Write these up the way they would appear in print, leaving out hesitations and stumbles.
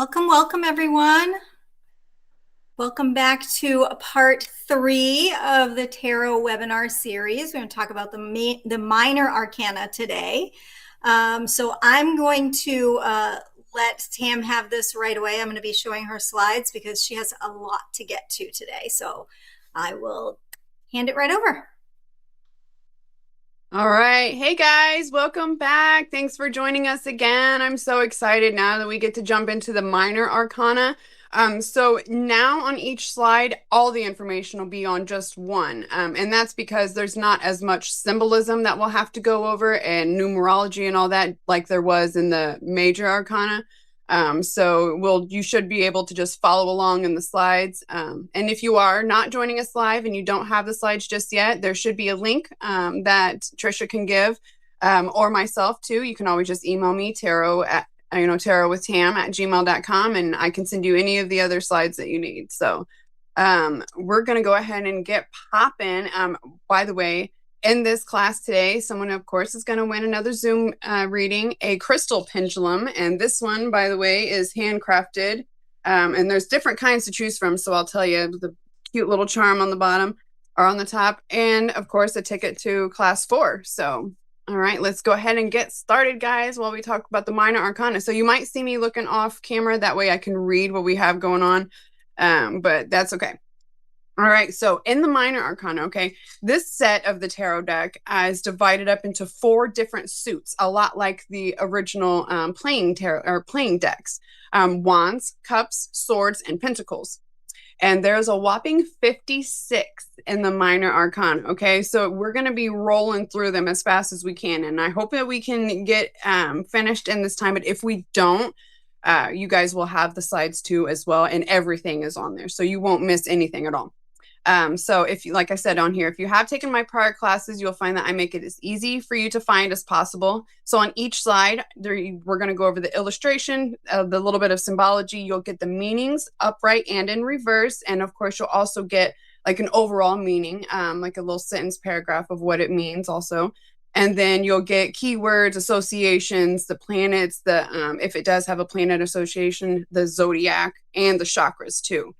Welcome everyone. Welcome back to part 3 of the Tarot webinar series. We're going to talk about the Minor Arcana today. So I'm going to let Tam have this right away. I'm going to be showing her slides because she has a lot to get to today. So I will hand it right over. All right. Hey guys, welcome back. Thanks for joining us again. I'm so excited now that we get to jump into the Minor Arcana. So now on each slide, all the information will be on just one. And that's because there's not as much symbolism that we'll have to go over and numerology and all that like there was in the Major Arcana. So you should be able to just follow along in the slides. And if you are not joining us live and you don't have the slides just yet, there should be a link that Trisha can give, or myself too. You can always just email me, tarotwithtam@gmail.com, and I can send you any of the other slides that you need. So we're going to go ahead and get popping. By the way, in this class today, someone, of course, is going to win another Zoom reading, a crystal pendulum. And this one, by the way, is handcrafted. And there's different kinds to choose from. So I'll tell you the cute little charm on the bottom or on the top. And, of course, a ticket to class 4. So, all right, let's go ahead and get started, guys, while we talk about the Minor Arcana. So you might see me looking off camera. That way I can read what we have going on. But that's okay. All right, so in the Minor Arcana, okay, this set of the tarot deck is divided up into 4 different suits, a lot like the original playing tarot or playing decks: wands, cups, swords, and pentacles. And there's a whopping 56 in the Minor Arcana. Okay, so we're going to be rolling through them as fast as we can, and I hope that we can get finished in this time. But if we don't, you guys will have the slides too as well, and everything is on there, so you won't miss anything at all. So if you, like I said on here, if you have taken my prior classes, you'll find that I make it as easy for you to find as possible. So on each slide, we're going to go over the illustration, the little bit of symbology. You'll get the meanings upright and in reverse. And of course, you'll also get like an overall meaning, like a little sentence paragraph of what it means also. And then you'll get keywords, associations, the planets, if it does have a planet association, the zodiac, and the chakras too.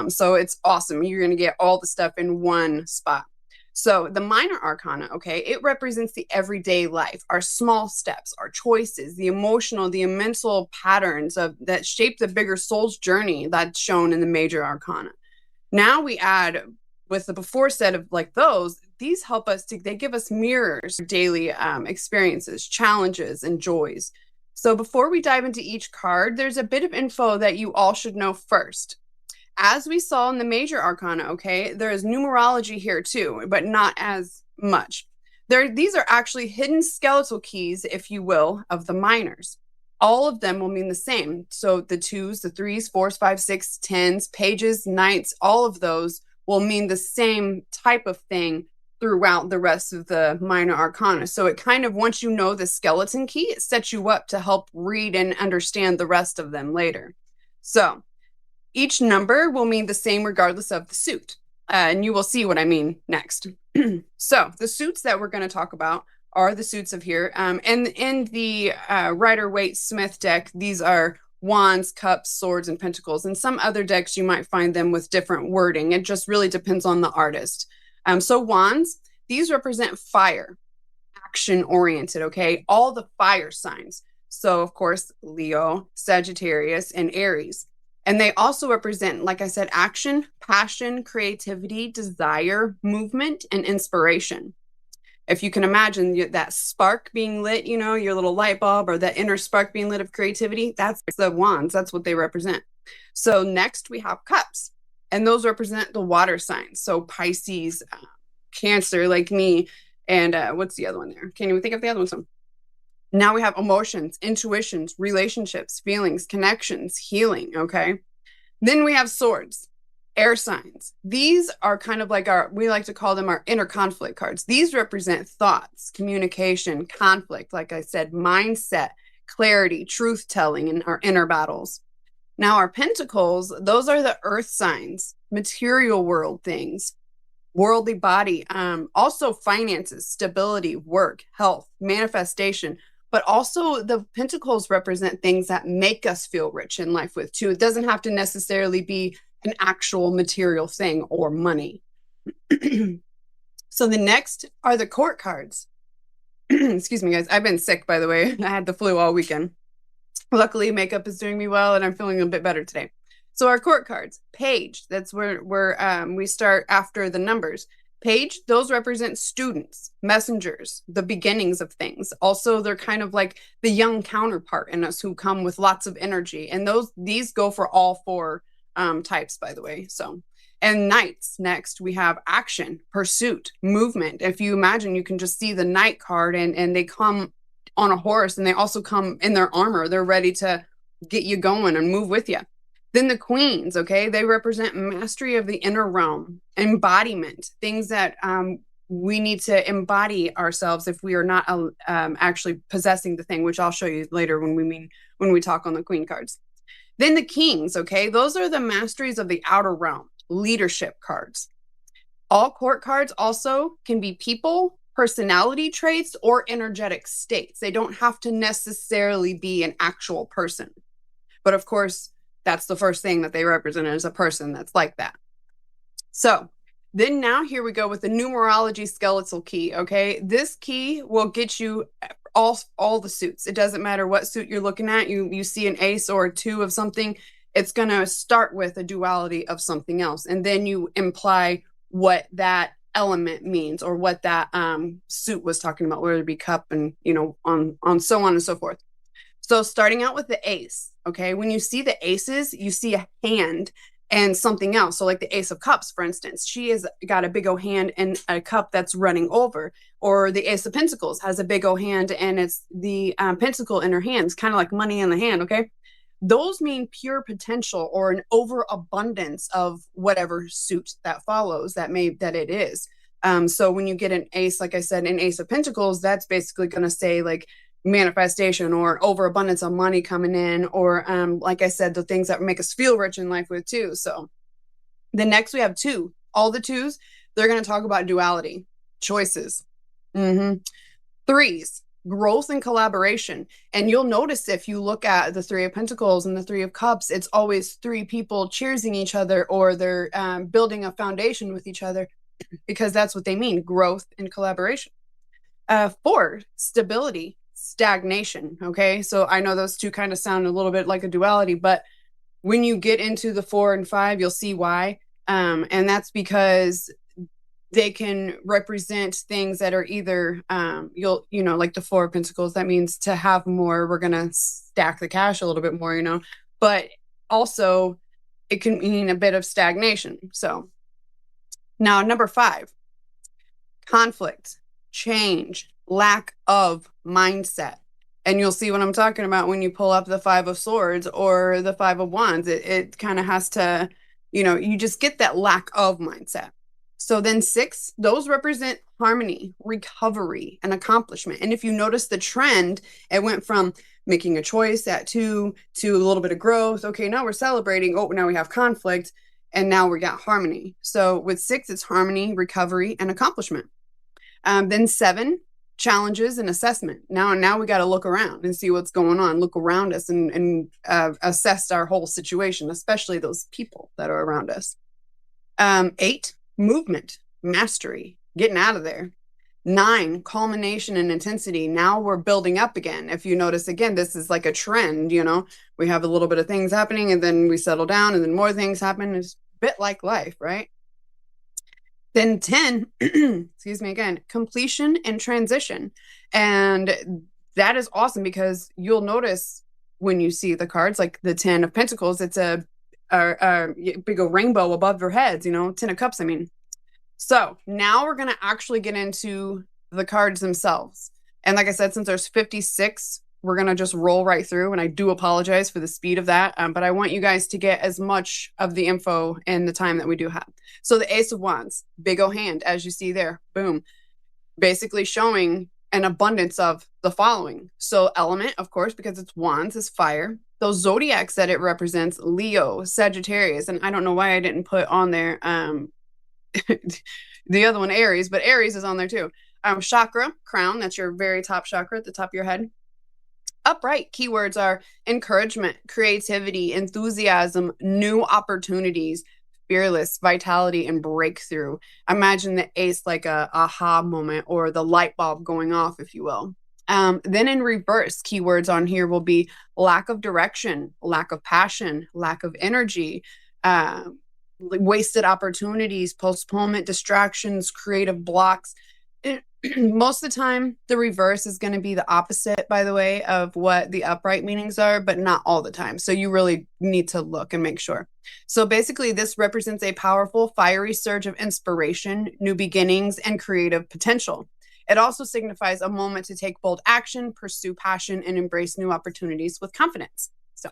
So it's awesome. You're going to get all the stuff in one spot. So the Minor Arcana, okay, it represents the everyday life, our small steps, our choices, the emotional, the mental patterns that shape the bigger soul's journey that's shown in the Major Arcana. Now we add, with the before set of like these help us they give us mirrors, daily experiences, challenges, and joys. So before we dive into each card, there's a bit of info that you all should know first. As we saw in the Major Arcana, okay, there is numerology here too, but not as much. These are actually hidden skeletal keys, if you will, of the minors. All of them will mean the same. So the 2s, the 3s, 4s, 5s, 6s, 10s, pages, knights, all of those will mean the same type of thing throughout the rest of the Minor Arcana. So it kind of, once you know the skeleton key, it sets you up to help read and understand the rest of them later. So each number will mean the same regardless of the suit. And you will see what I mean next. So the suits that we're going to talk about are the suits of here. And in the Rider-Waite-Smith deck, these are wands, cups, swords, and pentacles. And some other decks, you might find them with different wording. It just really depends on the artist. So wands, these represent fire, action-oriented, okay? All the fire signs. So, of course, Leo, Sagittarius, and Aries. And they also represent, like I said, action, passion, creativity, desire, movement, and inspiration. If you can imagine that spark being lit, you know, your little light bulb, or that inner spark being lit of creativity, that's the wands. That's what they represent. So next we have cups, and those represent the water signs. So Pisces, Cancer, like me, and what's the other one there? Can't even think of the other one. So now we have emotions, intuitions, relationships, feelings, connections, healing, okay? Then we have swords, air signs. These are kind of like we like to call them our inner conflict cards. These represent thoughts, communication, conflict, like I said, mindset, clarity, truth-telling, and our inner battles. Now our pentacles, those are the earth signs, material world things, worldly body, also finances, stability, work, health, manifestation, but also the pentacles represent things that make us feel rich in life with too. It doesn't have to necessarily be an actual material thing or money. So the next are the court cards. Excuse me, guys. I've been sick, by the way. I had the flu all weekend. Luckily, makeup is doing me well, and I'm feeling a bit better today. So our court cards, page, that's where we start after the numbers. Page, those represent students, messengers, the beginnings of things. Also, they're kind of like the young counterpart in us who come with lots of energy. And these go for all four types, by the way. So, and knights, next, we have action, pursuit, movement. If you imagine, you can just see the knight card, and they come on a horse, and they also come in their armor. They're ready to get you going and move with you. Then the queens, okay, they represent mastery of the inner realm, embodiment, things that we need to embody ourselves if we are not actually possessing the thing, which I'll show you later when we talk on the queen cards. Then the kings, okay, those are the masteries of the outer realm, leadership cards. All court cards also can be people, personality traits, or energetic states. They don't have to necessarily be an actual person. But of course, that's the first thing that they represent as a person that's like that. So then now here we go with the numerology skeletal key, okay? This key will get you all the suits. It doesn't matter what suit you're looking at. You see an ace or a two of something, it's going to start with a duality of something else. And then you imply what that element means or what that suit was talking about, whether it be cup and, on so on and so forth. So starting out with the ace, okay, when you see the aces, you see a hand and something else. So like the ace of cups, for instance, she has got a big old hand and a cup that's running over. Or the ace of pentacles has a big old hand and it's the pentacle in her hands, kind of like money in the hand, okay? Those mean pure potential or an overabundance of whatever suit that follows that it is. So when you get an ace, like I said, an ace of pentacles, that's basically going to say like manifestation or overabundance of money coming in, or like I said, the things that make us feel rich in life with too. So the next we have two. All the twos, they're going to talk about duality, choices. Threes, growth and collaboration. And you'll notice if you look at the three of pentacles and the three of cups, it's always three people cheersing each other, or they're building a foundation with each other, because that's what they mean, growth and collaboration. Four, stability, stagnation. Okay, so I know those two kind of sound a little bit like a duality, but when you get into the 4 and 5, you'll see why. And that's because they can represent things that are either like the 4 of pentacles, that means to have more, we're gonna stack the cash a little bit more, but also it can mean a bit of stagnation. So now number 5, conflict, change, lack of mindset. And you'll see what I'm talking about when you pull up the 5 of swords or the 5 of wands. It kind of has to, you just get that lack of mindset. So then 6, those represent harmony, recovery, and accomplishment. And if you notice the trend, it went from making a choice at 2 to a little bit of growth. Okay, now we're celebrating. Oh, now we have conflict. And now we got harmony. So with 6, it's harmony, recovery, and accomplishment. Then 7, challenges and assessment. Now we got to look around and see what's going on, look around us and assess our whole situation, especially those people that are around us. 8, movement, mastery, getting out of there. 9, culmination and intensity. Now we're building up again. If you notice, again, this is like a trend, we have a little bit of things happening and then we settle down and then more things happen. It's a bit like life, right? Then 10, excuse me again, completion and transition. And that is awesome because you'll notice when you see the cards, like the 10 of pentacles, it's a big rainbow above their heads, 10 of cups, I mean. So now we're going to actually get into the cards themselves. And like I said, since there's 56, we're going to just roll right through. And I do apologize for the speed of that. But I want you guys to get as much of the info in the time that we do have. So the Ace of Wands, big O hand, as you see there, boom, basically showing an abundance of the following. So element, of course, because it's wands, is fire. Those zodiacs that it represents, Leo, Sagittarius, and I don't know why I didn't put on there the other one, Aries, but Aries is on there too. Chakra, crown, that's your very top chakra at the top of your head. Upright keywords are encouragement, creativity, enthusiasm, new opportunities, fearless, vitality, and breakthrough. Imagine the ace like a aha moment or the light bulb going off, if you will. Then in reverse, keywords on here will be lack of direction, lack of passion, lack of energy, wasted opportunities, postponement, distractions, creative blocks. Most of the time, the reverse is going to be the opposite, by the way, of what the upright meanings are, but not all the time. So you really need to look and make sure. So basically, this represents a powerful, fiery surge of inspiration, new beginnings, and creative potential. It also signifies a moment to take bold action, pursue passion, and embrace new opportunities with confidence. So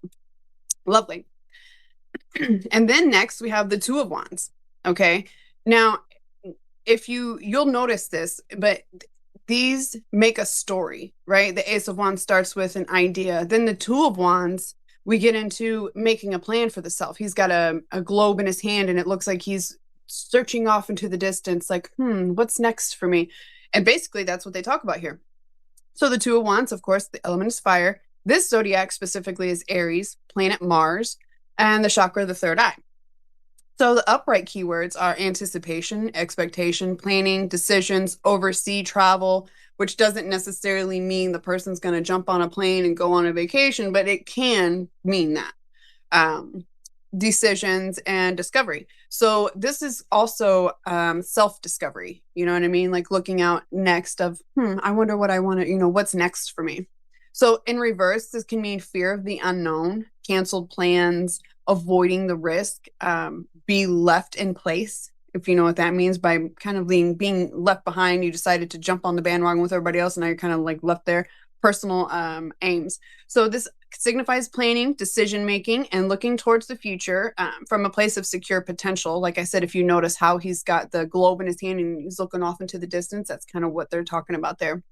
lovely. And then next we have the Two of Wands. Okay. Now, if you'll notice this, but these make a story, right? The Ace of Wands starts with an idea. Then the Two of Wands, we get into making a plan for the self. He's got a globe in his hand and it looks like he's searching off into the distance, like, what's next for me? And basically that's what they talk about here. So the Two of Wands, of course, the element is fire. This zodiac specifically is Aries, planet Mars, and the chakra of the third eye. So the upright keywords are anticipation, expectation, planning, decisions, oversea travel, which doesn't necessarily mean the person's going to jump on a plane and go on a vacation, but it can mean that. Decisions and discovery. So this is also self-discovery. You know what I mean? Like looking out next of, I wonder what I want to, what's next for me. So in reverse, this can mean fear of the unknown, canceled plans, avoiding the risk, be left in place, if you know what that means, by kind of being left behind. You decided to jump on the bandwagon with everybody else, and now you're kind of like left there. Personal aims. So this signifies planning, decision making, and looking towards the future from a place of secure potential. Like I said, if you notice how he's got the globe in his hand and he's looking off into the distance, that's kind of what they're talking about there.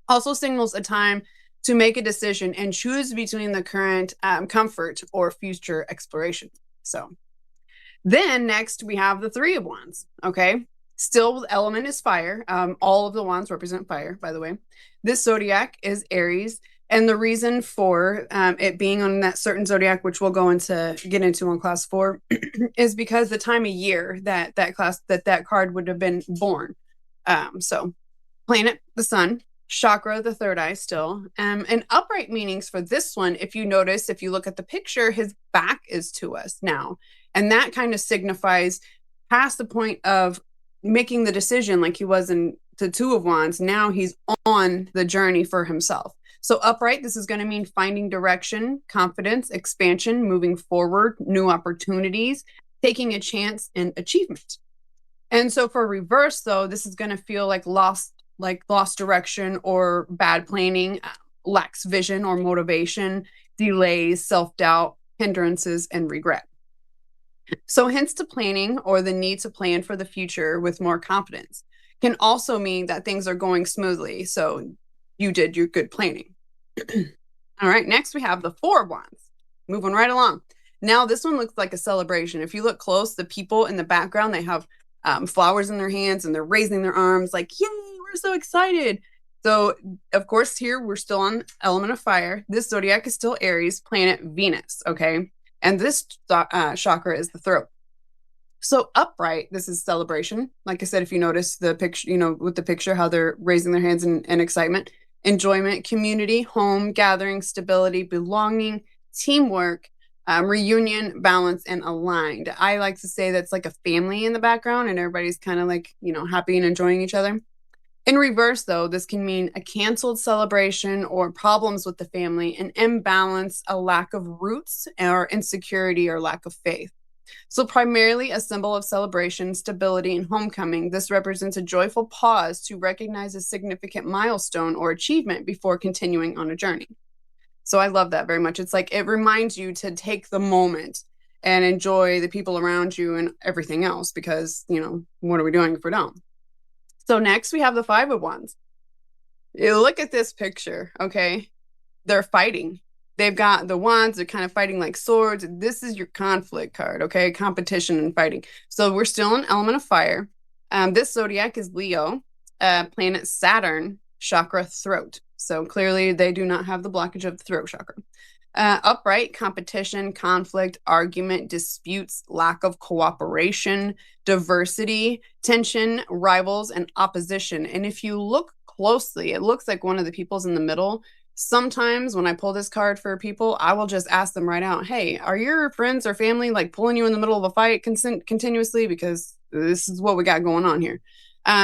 Also signals a time to make a decision and choose between the current comfort or future exploration. So then next we have the Three of Wands. Okay. Still, the element is fire. All of the wands represent fire, by the way. This zodiac is Aries. And the reason for it being on that certain zodiac, which we'll get into on class 4, is because the time of year that card would have been born. So planet, the sun, chakra, the third eye still. And upright meanings for this one, if you notice, if you look at the picture, his back is to us now. And that kind of signifies past the point of making the decision like he was in the Two of Wands. Now he's on the journey for himself. So upright, this is going to mean finding direction, confidence, expansion, moving forward, new opportunities, taking a chance, and achievement. And so for reverse, though, this is going to feel like lost direction or bad planning, lacks vision or motivation, delays, self-doubt, hindrances, and regret. So hints to planning or the need to plan for the future with more confidence can also mean that things are going smoothly. So you did your good planning. All right, next we have the Four of Wands. Moving right along. Now this one looks like a celebration. If you look close, the people in the background, they have flowers in their hands and they're raising their arms like, yay, we're so excited. So of course here we're still on element of fire. This zodiac is still Aries, planet Venus, okay? And this chakra is the throat. So upright, this is celebration. Like I said, if you notice the picture, with the picture, how they're raising their hands in excitement, enjoyment, community, home, gathering, stability, belonging, teamwork, reunion, balance, and aligned. I like to say that's like a family in the background and everybody's kind of like, happy and enjoying each other. In reverse, though, this can mean a canceled celebration or problems with the family, an imbalance, a lack of roots, or insecurity or lack of faith. So primarily a symbol of celebration, stability, and homecoming, this represents a joyful pause to recognize a significant milestone or achievement before continuing on a journey. So I love that very much. It's like it reminds you to take the moment and enjoy the people around you and everything else because, what are we doing if we don't? So next we have the Five of Wands. You look at this picture, okay? They're fighting. They've got the wands, they're kind of fighting like swords. This is your conflict card, okay? Competition and fighting. So we're still in element of fire. This zodiac is Leo, planet Saturn, chakra throat. So clearly they do not have the blockage of the throat chakra. Upright, competition, conflict, argument, disputes, lack of cooperation, diversity, tension, rivals, and opposition. And if you look closely, it looks like one of the people's in the middle. Sometimes when I pull this card for people, I will just ask them right out, hey, are your friends or family like pulling you in the middle of a fight continuously? Because this is what we got going on here.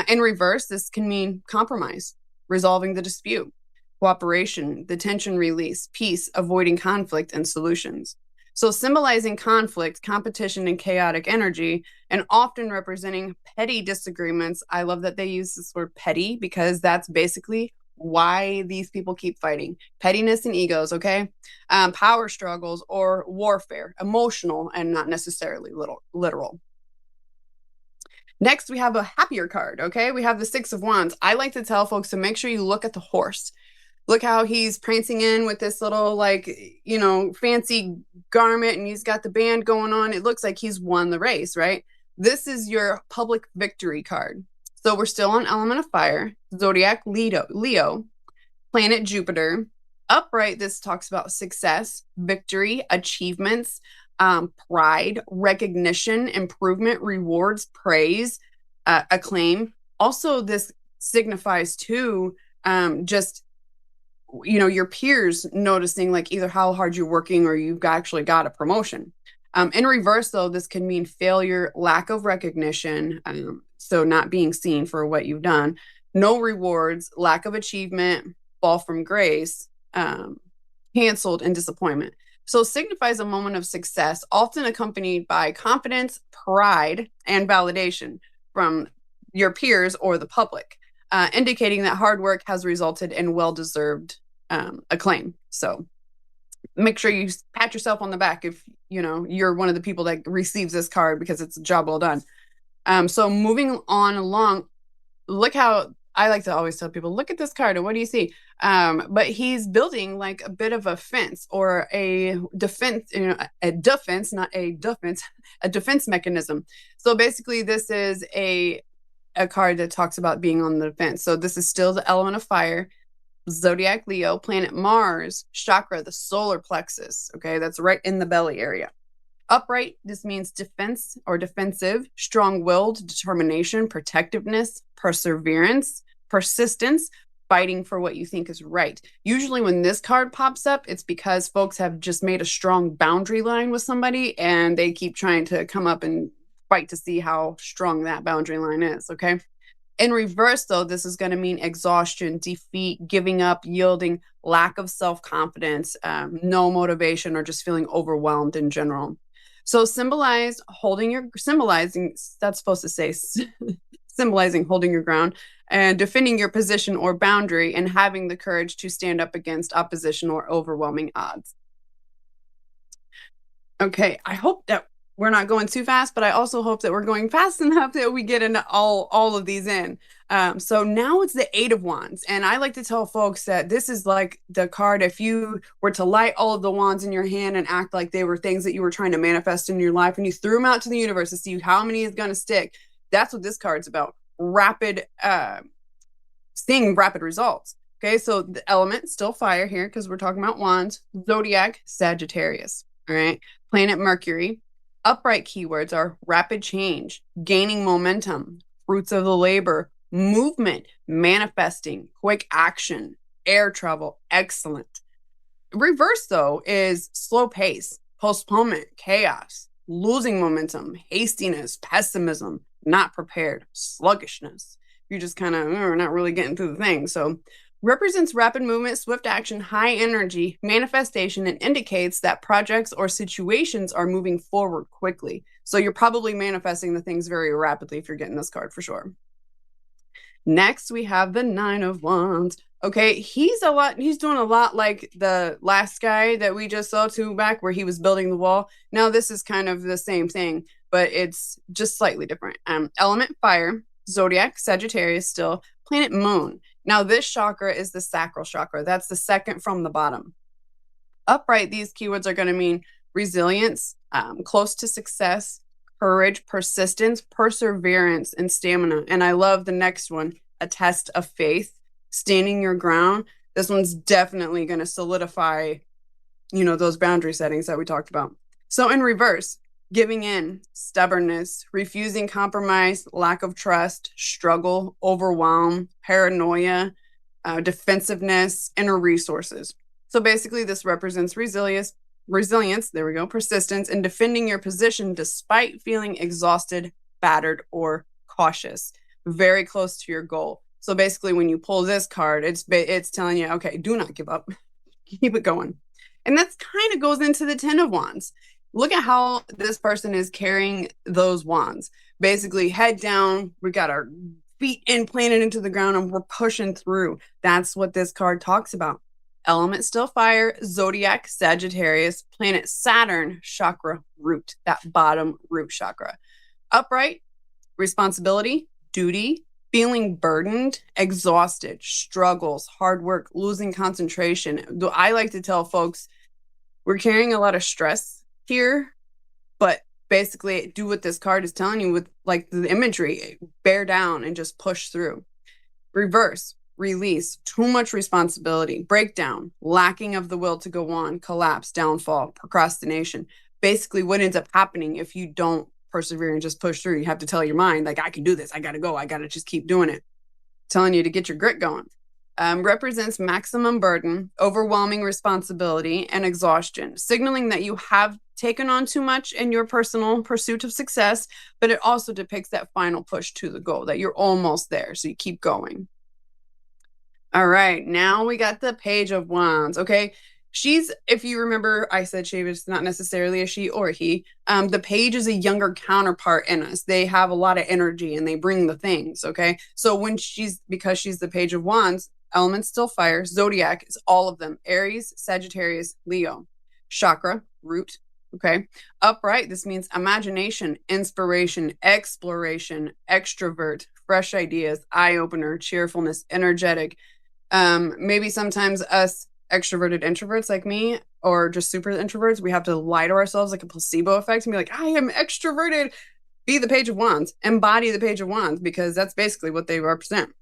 In reverse, this can mean compromise, resolving the dispute, cooperation, the tension release, peace, avoiding conflict, and solutions. So, symbolizing conflict, competition, and chaotic energy, and often representing petty disagreements. I love that they use this word petty because that's basically why these people keep fighting pettiness and egos, okay? Power struggles or warfare, emotional and not necessarily literal. Next, we have a happier card, okay? We have the Six of Wands. I like to tell folks to make sure you look at the horse. Look how he's prancing in with this little, like, fancy garment, and he's got the band going on. It looks like he's won the race, right? This is your public victory card. So we're still on element of fire, zodiac Leo, planet Jupiter. Upright, this talks about success, victory, achievements, pride, recognition, improvement, rewards, praise, acclaim. Also, this signifies too just your peers noticing like either how hard you're working or you've actually got a promotion. In reverse, though, this can mean failure, lack of recognition, so not being seen for what you've done, no rewards, lack of achievement, fall from grace, canceled, and disappointment. So signifies a moment of success, often accompanied by confidence, pride, and validation from your peers or the public, indicating that hard work has resulted in well-deserved acclaim. So make sure you pat yourself on the back if you're one of the people that receives this card because it's a job well done. So moving on along, look how I like to always tell people, look at this card and what do you see? But he's building like a bit of a fence or a defense, a defense, not a defense, a defense mechanism. So basically this is a card that talks about being on the defense. So this is still the element of fire, zodiac Leo, planet Mars, chakra, the solar plexus. Okay, that's right in the belly area. Upright, this means defense or defensive, strong-willed, determination, protectiveness, perseverance, persistence, fighting for what you think is right. Usually when this card pops up, it's because folks have just made a strong boundary line with somebody and they keep trying to come up and fight to see how strong that boundary line is, okay? In reverse, though, this is going to mean exhaustion, defeat, giving up, yielding, lack of self-confidence, no motivation, or just feeling overwhelmed in general. So symbolizing, that's supposed to say, symbolizing holding your ground and defending your position or boundary and having the courage to stand up against opposition or overwhelming odds. Okay, I hope that we're not going too fast, but I also hope that we're going fast enough that we get into all of these in. So now it's the Eight of Wands. And I like to tell folks that this is like the card, if you were to light all of the wands in your hand and act like they were things that you were trying to manifest in your life and you threw them out to the universe to see how many is going to stick. That's what this card's about. Seeing rapid results. Okay, so the element, still fire here because we're talking about wands. Zodiac, Sagittarius. All right, planet Mercury. Upright keywords are rapid change, gaining momentum, fruits of the labor, movement, manifesting, quick action, air travel, excellent. Reverse, though, is slow pace, postponement, chaos, losing momentum, hastiness, pessimism, not prepared, sluggishness. You're just kind of not really getting through the thing. So represents rapid movement, swift action, high energy, manifestation, and indicates that projects or situations are moving forward quickly. So you're probably manifesting the things very rapidly if you're getting this card for sure. Next, we have the Nine of Wands. Okay, he's doing a lot like the last guy that we just saw two back where he was building the wall. Now this is kind of the same thing, but it's just slightly different. Element fire, zodiac, Sagittarius still, planet moon. Now this chakra is the sacral chakra. That's the second from the bottom. Upright, these keywords are going to mean resilience, close to success, courage, persistence, perseverance, and stamina. And I love the next one, a test of faith, standing your ground. This one's definitely going to solidify, those boundary settings that we talked about. So in reverse, giving in, stubbornness, refusing compromise, lack of trust, struggle, overwhelm, paranoia, defensiveness, inner resources. So basically, this represents resilience, there we go, persistence, and defending your position despite feeling exhausted, battered, or cautious. Very close to your goal. So basically, when you pull this card, it's telling you, okay, do not give up, keep it going. And that's kind of goes into the 10 of Wands. Look at how this person is carrying those wands. Basically, head down, we got our feet implanted into the ground and we're pushing through. That's what this card talks about. Element still fire, zodiac Sagittarius, planet Saturn, chakra root, that bottom root chakra. Upright, responsibility, duty, feeling burdened, exhausted, struggles, hard work, losing concentration. I like to tell folks we're carrying a lot of stress here, but basically do what this card is telling you with like the imagery, bear down and just push through. Reverse, release, too much responsibility, breakdown, lacking of the will to go on, collapse, downfall, procrastination. Basically what ends up happening if you don't persevere and just push through, you have to tell your mind, like, I can do this, I gotta go, I gotta just keep doing it. Telling you to get your grit going. Represents maximum burden, overwhelming responsibility, and exhaustion, signaling that you have taken on too much in your personal pursuit of success, but it also depicts that final push to the goal, that you're almost there, so you keep going. All right, now we got the Page of Wands, okay? She's, if you remember, I said she was not necessarily a she or a he. The page is a younger counterpart in us. They have a lot of energy and they bring the things, okay? So because she's the Page of Wands, element still fire, zodiac is all of them. Aries, Sagittarius, Leo. Chakra, root, okay? Upright, this means imagination, inspiration, exploration, extrovert, fresh ideas, eye-opener, cheerfulness, energetic. Maybe sometimes us extroverted introverts like me, or just super introverts, we have to lie to ourselves like a placebo effect and be like, I am extroverted. Be the Page of Wands, embody the Page of Wands, because that's basically what they represent.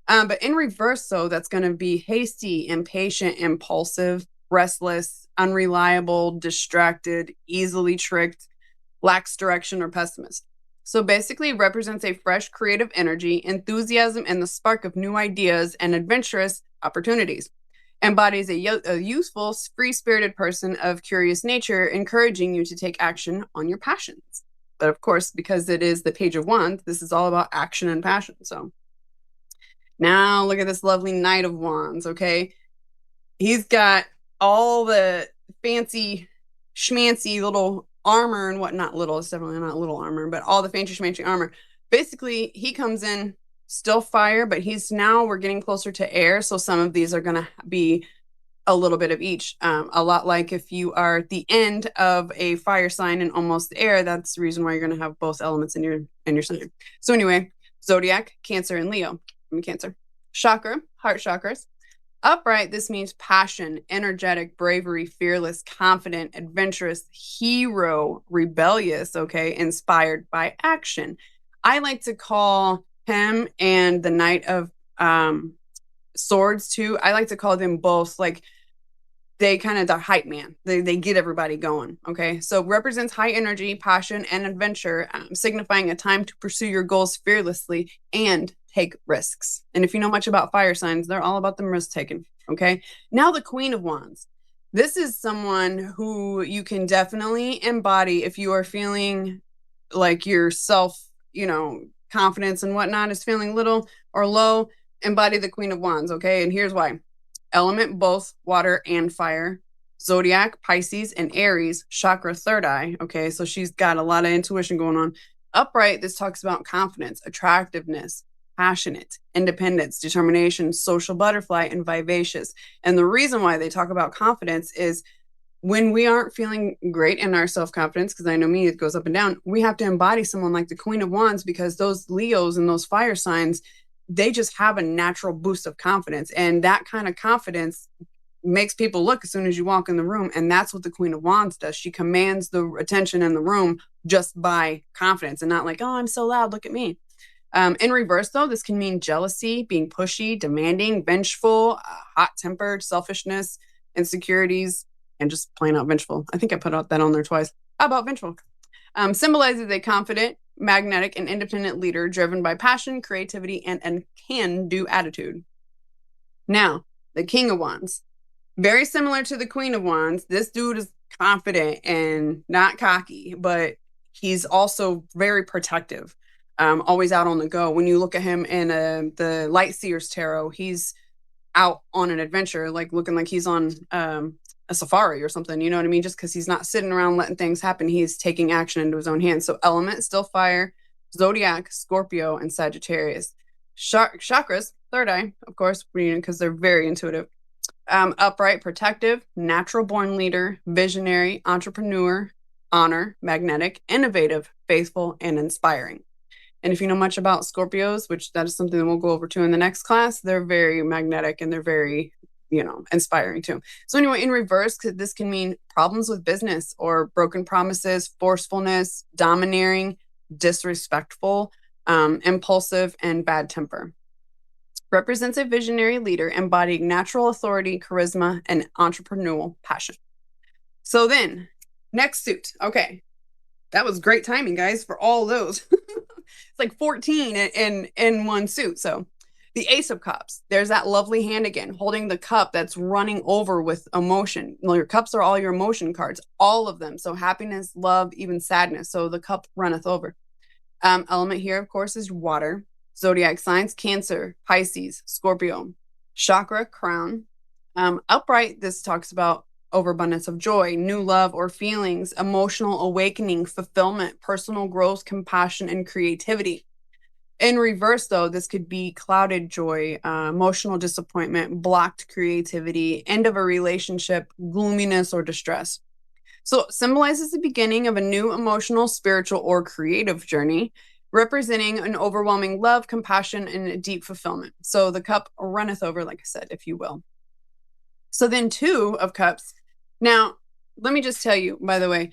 But in reverse, so that's going to be hasty, impatient, impulsive, restless, unreliable, distracted, easily tricked, lacks direction, or pessimist. So basically represents a fresh creative energy, enthusiasm, and the spark of new ideas and adventurous opportunities. Embodies a useful, free-spirited person of curious nature, encouraging you to take action on your passions. But of course, because it is the Page of Wands, this is all about action and passion. So now look at this lovely Knight of Wands, okay? He's got all the fancy schmancy little armor and whatnot. Little, it's definitely not little armor, but all the fancy schmancy armor. Basically, he comes in still fire, but we're getting closer to air. So some of these are going to be a little bit of each. A lot like if you are at the end of a fire sign and almost air, that's the reason why you're going to have both elements in your sign. So anyway, zodiac, Cancer, and Leo. Cancer. Chakra, heart chakras. Upright, this means passion, energetic, bravery, fearless, confident, adventurous, hero, rebellious, okay, inspired by action. I like to call him and the Knight of Swords too. I like to call them both like they kind of the hype man. They get everybody going. Okay. So represents high energy, passion, and adventure, signifying a time to pursue your goals fearlessly and take risks. And if you know much about fire signs, they're all about them risk taking. Okay. Now the Queen of Wands. This is someone who you can definitely embody if you are feeling like your self, confidence and whatnot is feeling little or low. Embody the Queen of Wands. Okay. And here's why. Element both water and fire. Zodiac, Pisces, and Aries, chakra third eye. Okay, so she's got a lot of intuition going on. Upright, this talks about confidence, attractiveness, passionate, independence, determination, social butterfly, and vivacious. And the reason why they talk about confidence is when we aren't feeling great in our self-confidence, because I know me, it goes up and down, we have to embody someone like the Queen of Wands, because those Leos and those fire signs, they just have a natural boost of confidence. And that kind of confidence makes people look as soon as you walk in the room. And that's what the Queen of Wands does. She commands the attention in the room just by confidence and not like, oh, I'm so loud, look at me. In reverse, though, this can mean jealousy, being pushy, demanding, vengeful, hot-tempered, selfishness, insecurities, and just plain out vengeful. I think I put out that on there twice. How about vengeful? Symbolizes a confident, magnetic, and independent leader driven by passion, creativity, and a can-do attitude. Now, the King of Wands. Very similar to the Queen of Wands. This dude is confident and not cocky, but he's also very protective, always out on the go. When you look at him in the Light Seers Tarot, he's out on an adventure, like looking like he's on a safari or something, you know what I mean? Just because he's not sitting around letting things happen, he's taking action into his own hands. So element, still fire, zodiac, Scorpio, and Sagittarius. Chakras, third eye, of course, because they're very intuitive. Upright, protective, natural born leader, visionary, entrepreneur, honor, magnetic, innovative, faithful, and inspiring. And if you know much about Scorpios, which that is something that we'll go over to in the next class, they're very magnetic and they're very, inspiring too. So anyway, in reverse, this can mean problems with business or broken promises, forcefulness, domineering, disrespectful, impulsive, and bad temper. Represents a visionary leader embodying natural authority, charisma, and entrepreneurial passion. So then, next suit. Okay, that was great timing, guys, for all those. It's like 14 in one suit. So the Ace of Cups, there's that lovely hand again, holding the cup that's running over with emotion. Well, your cups are all your emotion cards, all of them. So happiness, love, even sadness. So the cup runneth over. Element here, of course, is water. Zodiac signs, Cancer, Pisces, Scorpio. Chakra, crown. Upright, this talks about overabundance of joy, new love or feelings, emotional awakening, fulfillment, personal growth, compassion, and creativity. In reverse, though, this could be clouded joy, emotional disappointment, blocked creativity, end of a relationship, gloominess, or distress. So it symbolizes the beginning of a new emotional, spiritual, or creative journey, representing an overwhelming love, compassion, and deep fulfillment. So the cup runneth over, like I said, if you will. So then Two of Cups. Now, let me just tell you, by the way,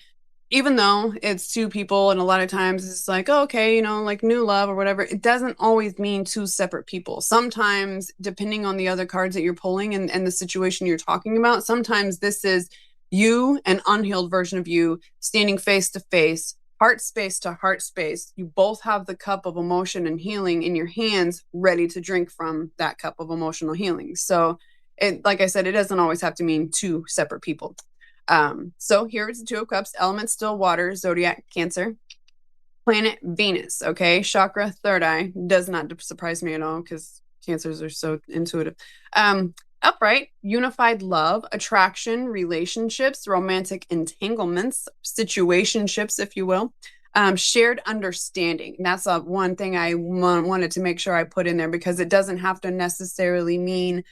even though it's two people and a lot of times it's like, oh, okay, like new love or whatever, it doesn't always mean two separate people. Sometimes, depending on the other cards that you're pulling and the situation you're talking about, sometimes this is you, an unhealed version of you, standing face to face, heart space to heart space. You both have the cup of emotion and healing in your hands, ready to drink from that cup of emotional healing. So, like I said, it doesn't always have to mean two separate people. So here is the Two of Cups, element still water, zodiac Cancer, planet Venus. Okay, chakra, third eye. Does not surprise me at all because Cancers are so intuitive. Upright, unified love, attraction, relationships, romantic entanglements, situationships, if you will. Shared understanding. That's one thing I wanted to make sure I put in there because it doesn't have to necessarily mean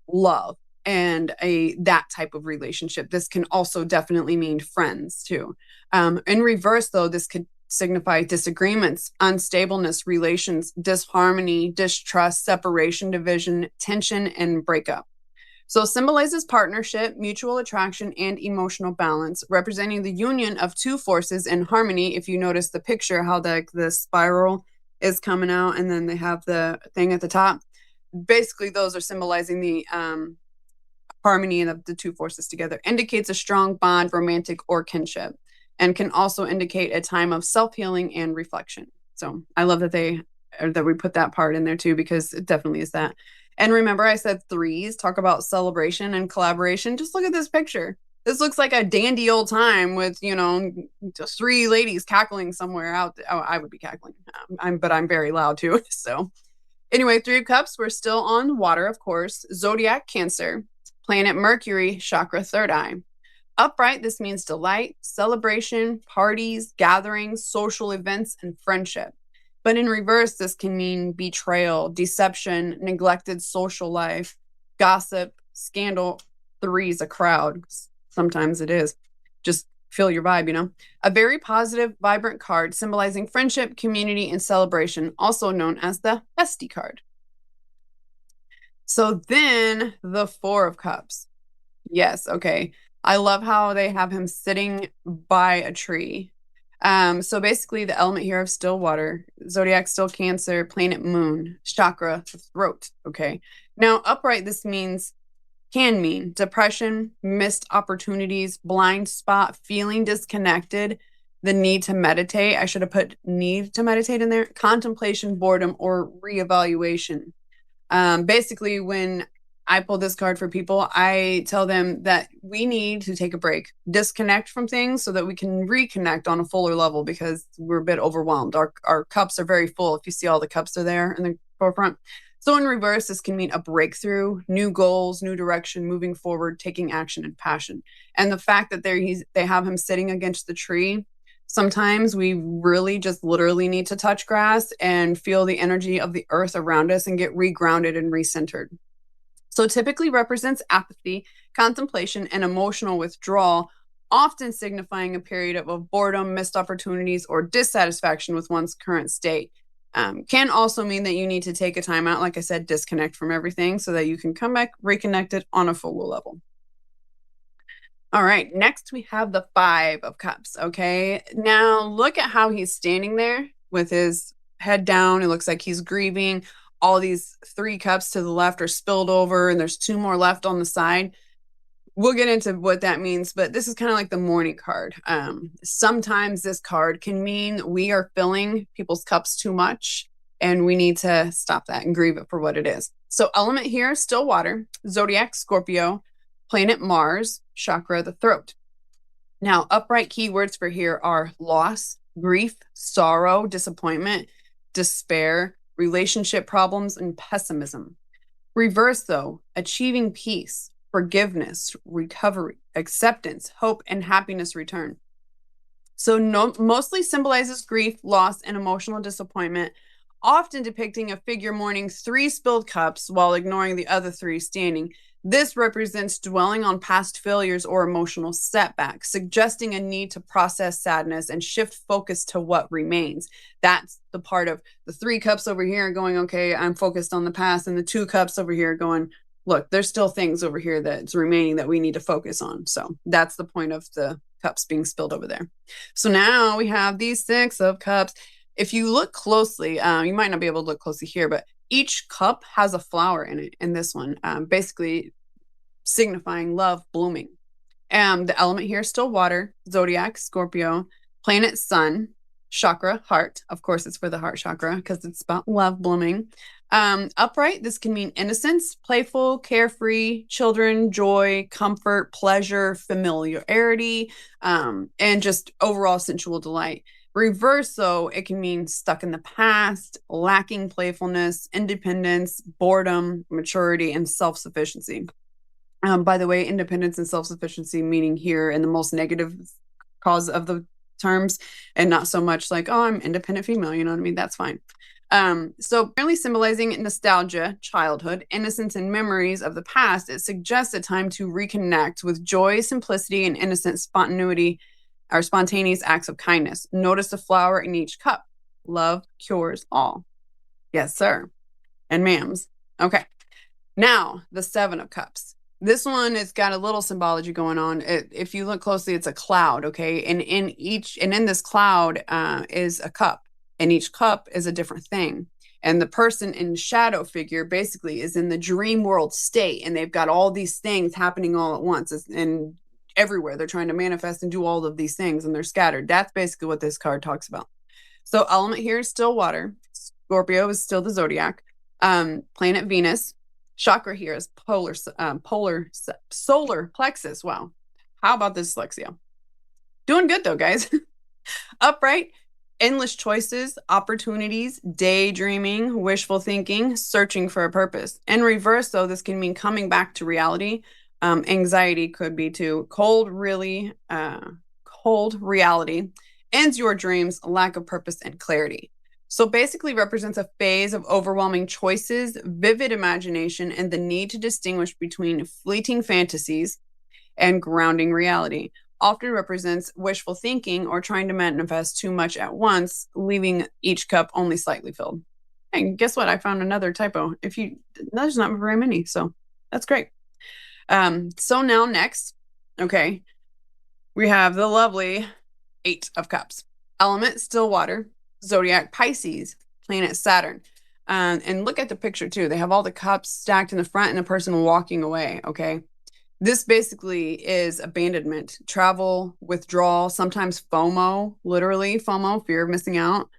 love and that type of relationship. This can also definitely mean friends too. In reverse, though, this could signify disagreements, unstableness, relations, disharmony, distrust, separation, division, tension, and breakup. So symbolizes partnership, mutual attraction, and emotional balance, representing the union of two forces in harmony. If you notice the picture, how the spiral is coming out, and then they have the thing at the top. Basically, those are symbolizing the harmony of the two forces together. Indicates a strong bond, romantic, or kinship, and can also indicate a time of self-healing and reflection. So I love that we put that part in there too, because it definitely is that. And remember, I said threes talk about celebration and collaboration. Just look at this picture. This looks like a dandy old time with, just three ladies cackling somewhere out. Oh, I would be cackling, but I'm very loud too. So anyway, Three of Cups, we're still on water, of course. Zodiac Cancer, planet Mercury, chakra third eye. Upright, this means delight, celebration, parties, gatherings, social events, and friendship. But in reverse, this can mean betrayal, deception, neglected social life, gossip, scandal. Three's a crowd. Sometimes it is. Just feel your vibe, A very positive, vibrant card symbolizing friendship, community, and celebration, also known as the bestie card. So then the Four of Cups. Yes, okay. I love how they have him sitting by a tree. So basically, the element here of still water, zodiac still Cancer, planet moon, chakra, throat. Okay. Now, upright, this can mean depression, missed opportunities, blind spot, feeling disconnected, the need to meditate. I should have put need to meditate in there, contemplation, boredom, or reevaluation. Basically, when I pull this card for people, I tell them that we need to take a break, disconnect from things so that we can reconnect on a fuller level because we're a bit overwhelmed. Our cups are very full. If you see all the cups are there in the forefront. So in reverse, this can mean a breakthrough, new goals, new direction, moving forward, taking action and passion. And the fact that they have him sitting against the tree, sometimes we really just literally need to touch grass and feel the energy of the earth around us and get regrounded and recentered. So typically represents apathy, contemplation, and emotional withdrawal, often signifying a period of boredom, missed opportunities, or dissatisfaction with one's current state. Can also mean that you need to take a time out, like I said, disconnect from everything so that you can come back reconnected on a fuller level. All right, next we have the Five of Cups. Okay, now look at how he's standing there with his head down. It looks like he's grieving. All these three cups to the left are spilled over, and there's two more left on the side. We'll get into what that means, but this is kind of like the morning card. Sometimes this card can mean we are filling people's cups too much, and we need to stop that and grieve it for what it is. So, element here, still water, zodiac, Scorpio, planet Mars, chakra, the throat. Now, upright keywords for here are loss, grief, sorrow, disappointment, despair, relationship problems, and pessimism. Reverse, though, achieving peace, forgiveness, recovery, acceptance, hope, and happiness return. So, mostly symbolizes grief, loss, and emotional disappointment, often depicting a figure mourning three spilled cups while ignoring the other three standing. This represents dwelling on past failures or emotional setbacks, suggesting a need to process sadness and shift focus to what remains. That's the part of the three cups over here going, okay, I'm focused on the past, and the two cups over here going, look, there's still things over here that's remaining that we need to focus on. So that's the point of the cups being spilled over there. So now we have these Six of Cups. If you look closely, you might not be able to look closely here, but each cup has a flower in it in this one, basically signifying love blooming. The element here is still water, zodiac, Scorpio, planet sun, chakra, heart. Of course, it's for the heart chakra because it's about love blooming. Upright, this can mean innocence, playful, carefree, children, joy, comfort, pleasure, familiarity, and just overall sensual delight. Reverse, though, it can mean stuck in the past, lacking playfulness, independence, boredom, maturity, and self sufficiency. By the way, independence and self sufficiency meaning here in the most negative cause of the terms, and not so much like, oh, I'm independent female, you know what I mean? That's fine. So apparently symbolizing nostalgia, childhood, innocence, and memories of the past, it suggests a time to reconnect with joy, simplicity, and innocent spontaneity or spontaneous acts of kindness. Notice the flower in each cup. Love cures all. Yes, sir. And ma'ams. Okay. Now, the Seven of Cups. This one has got a little symbology going on. If you look closely, it's a cloud, okay? And in this cloud is a cup, and each cup is a different thing. And the person in shadow figure basically is in the dream world state, and they've got all these things happening all at once, and everywhere they're trying to manifest and do all of these things, and they're scattered. That's basically what this card talks about. So element here is still water. Scorpio is still the zodiac. Planet Venus. Chakra here is solar plexus. Wow. How about this dyslexia? Doing good though, guys. Upright, endless choices, opportunities, daydreaming, wishful thinking, searching for a purpose. In reverse, though, this can mean coming back to reality. Anxiety could be too. Cold reality, ends your dreams, lack of purpose and clarity. So basically represents a phase of overwhelming choices, vivid imagination, and the need to distinguish between fleeting fantasies and grounding reality. Often represents wishful thinking or trying to manifest too much at once, leaving each cup only slightly filled. And guess what? I found another typo. There's not very many, so that's great. So now next, okay, we have the lovely Eight of Cups. Element, still water. Zodiac, Pisces. Planet, Saturn. And look at the picture too. They have all the cups stacked in the front and the person walking away, okay? This basically is abandonment, travel, withdrawal, sometimes FOMO, literally FOMO, fear of missing out,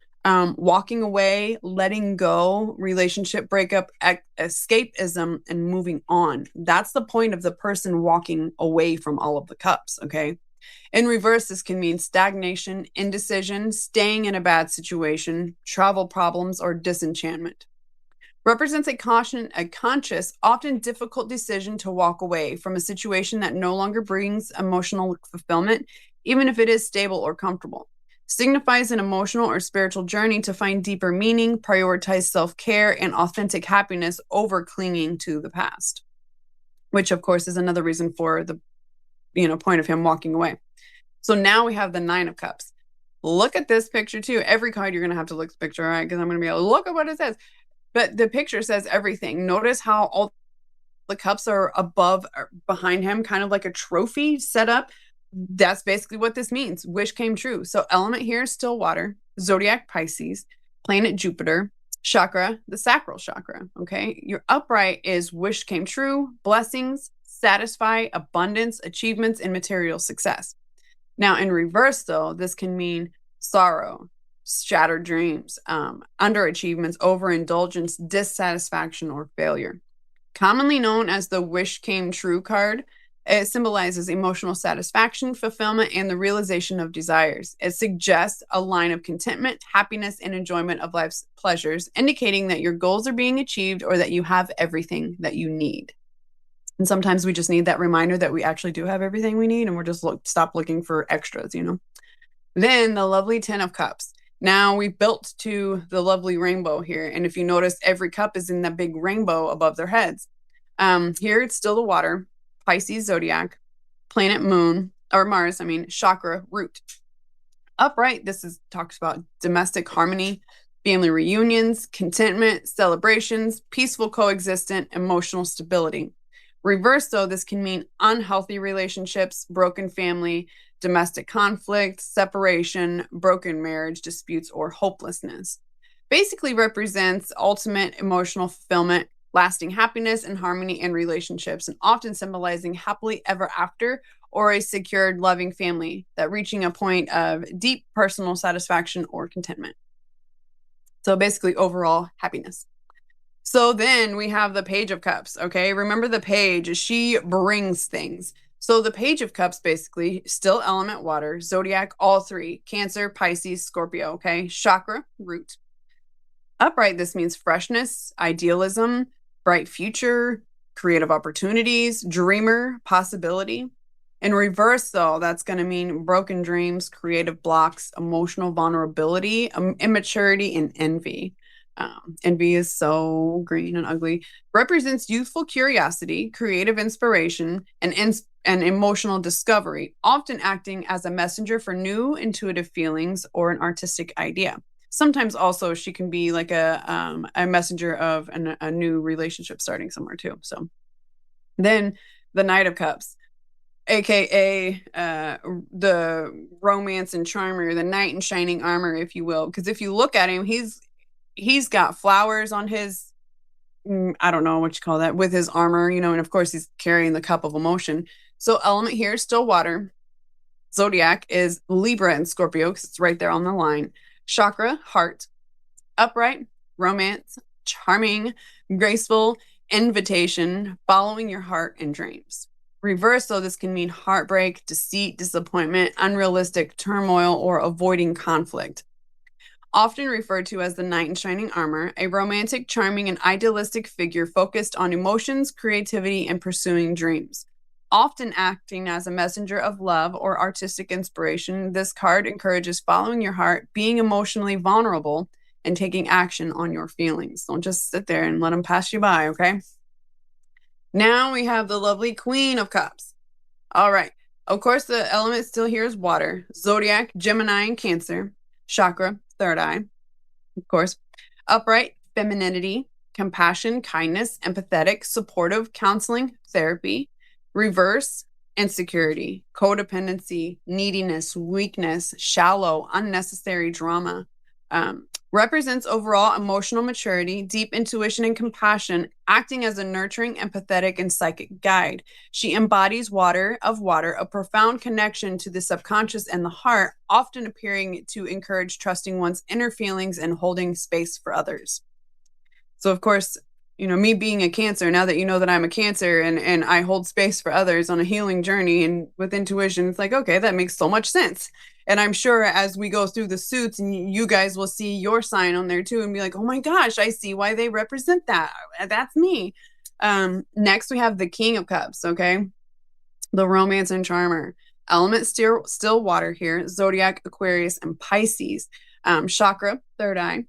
walking away, letting go, relationship breakup, escapism, and moving on. That's the point of the person walking away from all of the cups, okay? In reverse, this can mean stagnation, indecision, staying in a bad situation, travel problems, or disenchantment. Represents a conscious, often difficult decision to walk away from a situation that no longer brings emotional fulfillment, even if it is stable or comfortable. Signifies an emotional or spiritual journey to find deeper meaning, prioritize self-care and authentic happiness over clinging to the past, which of course is another reason for the point of him walking away. So now we have the Nine of Cups. Look at this picture too. Every card you're going to have to look at the picture, all right? Because I'm going to be able to look at what it says. But the picture says everything. Notice how all the cups are above or behind him, kind of like a trophy set up. That's basically what this means. Wish came true. So element here is still water, zodiac Pisces, planet Jupiter, chakra, the sacral chakra. Okay. Your upright is wish came true, blessings, satisfy, abundance, achievements, and material success. Now, in reverse, though, this can mean sorrow, shattered dreams, underachievements, overindulgence, dissatisfaction, or failure. Commonly known as the wish came true card, it symbolizes emotional satisfaction, fulfillment, and the realization of desires. It suggests a line of contentment, happiness, and enjoyment of life's pleasures, indicating that your goals are being achieved or that you have everything that you need. And sometimes we just need that reminder that we actually do have everything we need and we're just stop looking for extras, Then the lovely Ten of Cups. Now we've built to the lovely rainbow here. And if you notice, every cup is in that big rainbow above their heads. Here it's still the water, Pisces zodiac, planet moon, or Mars, chakra root. Upright, talks about domestic harmony, family reunions, contentment, celebrations, peaceful coexistence, emotional stability. Reverse, though, this can mean unhealthy relationships, broken family, domestic conflict, separation, broken marriage, disputes, or hopelessness. Basically represents ultimate emotional fulfillment, lasting happiness and harmony in relationships, and often symbolizing happily ever after or a secured, loving family that reaching a point of deep personal satisfaction or contentment. So basically overall happiness. So then we have the Page of Cups, okay? Remember the page, she brings things. So the Page of Cups, basically, still element water, zodiac, all three, Cancer, Pisces, Scorpio, okay? Chakra, root. Upright, this means freshness, idealism, bright future, creative opportunities, dreamer, possibility. In reverse, though, that's going to mean broken dreams, creative blocks, emotional vulnerability, immaturity, and envy. Envy is so green and ugly. Represents youthful curiosity, creative inspiration, and emotional discovery, often acting as a messenger for new intuitive feelings or an artistic idea. Sometimes also she can be like a messenger of a new relationship starting somewhere too. So then the Knight of Cups, aka the romance and charmer, the knight in shining armor, if you will. Because if you look at him, he's got flowers on his, I don't know what you call that, with his armor, and of course he's carrying the cup of emotion. So element here is still water. Zodiac is Libra and Scorpio because it's right there on the line. Chakra, heart. Upright, romance, charming, graceful, invitation, following your heart and dreams. Reverse, though, this can mean heartbreak, deceit, disappointment, unrealistic turmoil, or avoiding conflict. Often referred to as the knight in shining armor, a romantic, charming, and idealistic figure focused on emotions, creativity, and pursuing dreams. Often acting as a messenger of love or artistic inspiration, this card encourages following your heart, being emotionally vulnerable, and taking action on your feelings. Don't just sit there and let them pass you by, okay? Now we have the lovely Queen of Cups. All right. Of course, the element still here is water. Zodiac, Gemini, and Cancer. Chakra, third eye. Of course. Upright, femininity, compassion, kindness, empathetic, supportive, counseling, therapy. Reverse, insecurity, codependency, neediness, weakness, shallow, unnecessary drama. Represents overall emotional maturity, deep intuition and compassion, acting as a nurturing, empathetic, and psychic guide. She embodies water, a profound connection to the subconscious and the heart, often appearing to encourage trusting one's inner feelings and holding space for others. So, of course, me being a Cancer, now that you know that I'm a Cancer and I hold space for others on a healing journey and with intuition, it's like, okay, that makes so much sense. And I'm sure as we go through the suits and you guys will see your sign on there too and be like, oh my gosh, I see why they represent that. That's me. Next, we have the King of Cups, okay? The romance and charmer. Element still water here, zodiac, Aquarius, and Pisces. Chakra, third eye.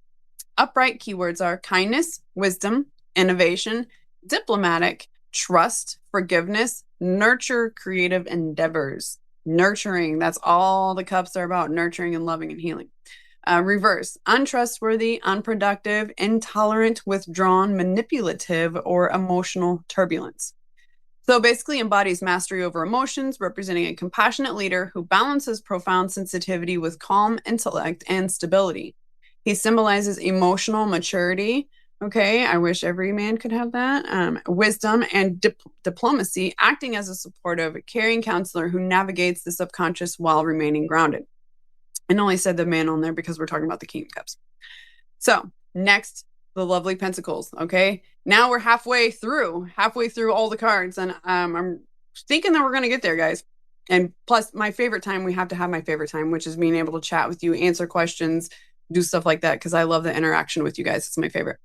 Upright keywords are kindness, wisdom, innovation, diplomatic, trust, forgiveness, nurture, creative endeavors. Nurturing, that's all the cups are about, nurturing and loving and healing. Reverse, untrustworthy, unproductive, intolerant, withdrawn, manipulative, or emotional turbulence. So basically embodies mastery over emotions, representing a compassionate leader who balances profound sensitivity with calm intellect and stability. He symbolizes emotional maturity. Okay, I wish every man could have that. Wisdom and diplomacy, acting as a supportive, caring counselor who navigates the subconscious while remaining grounded. And only said the man on there because we're talking about the King of Cups. So next, the lovely Pentacles. Okay, now we're halfway through all the cards, and I'm thinking that we're gonna get there, guys. And plus, my favorite time, we have to have my favorite time, which is being able to chat with you, answer questions, do stuff like that, because I love the interaction with you guys. It's my favorite.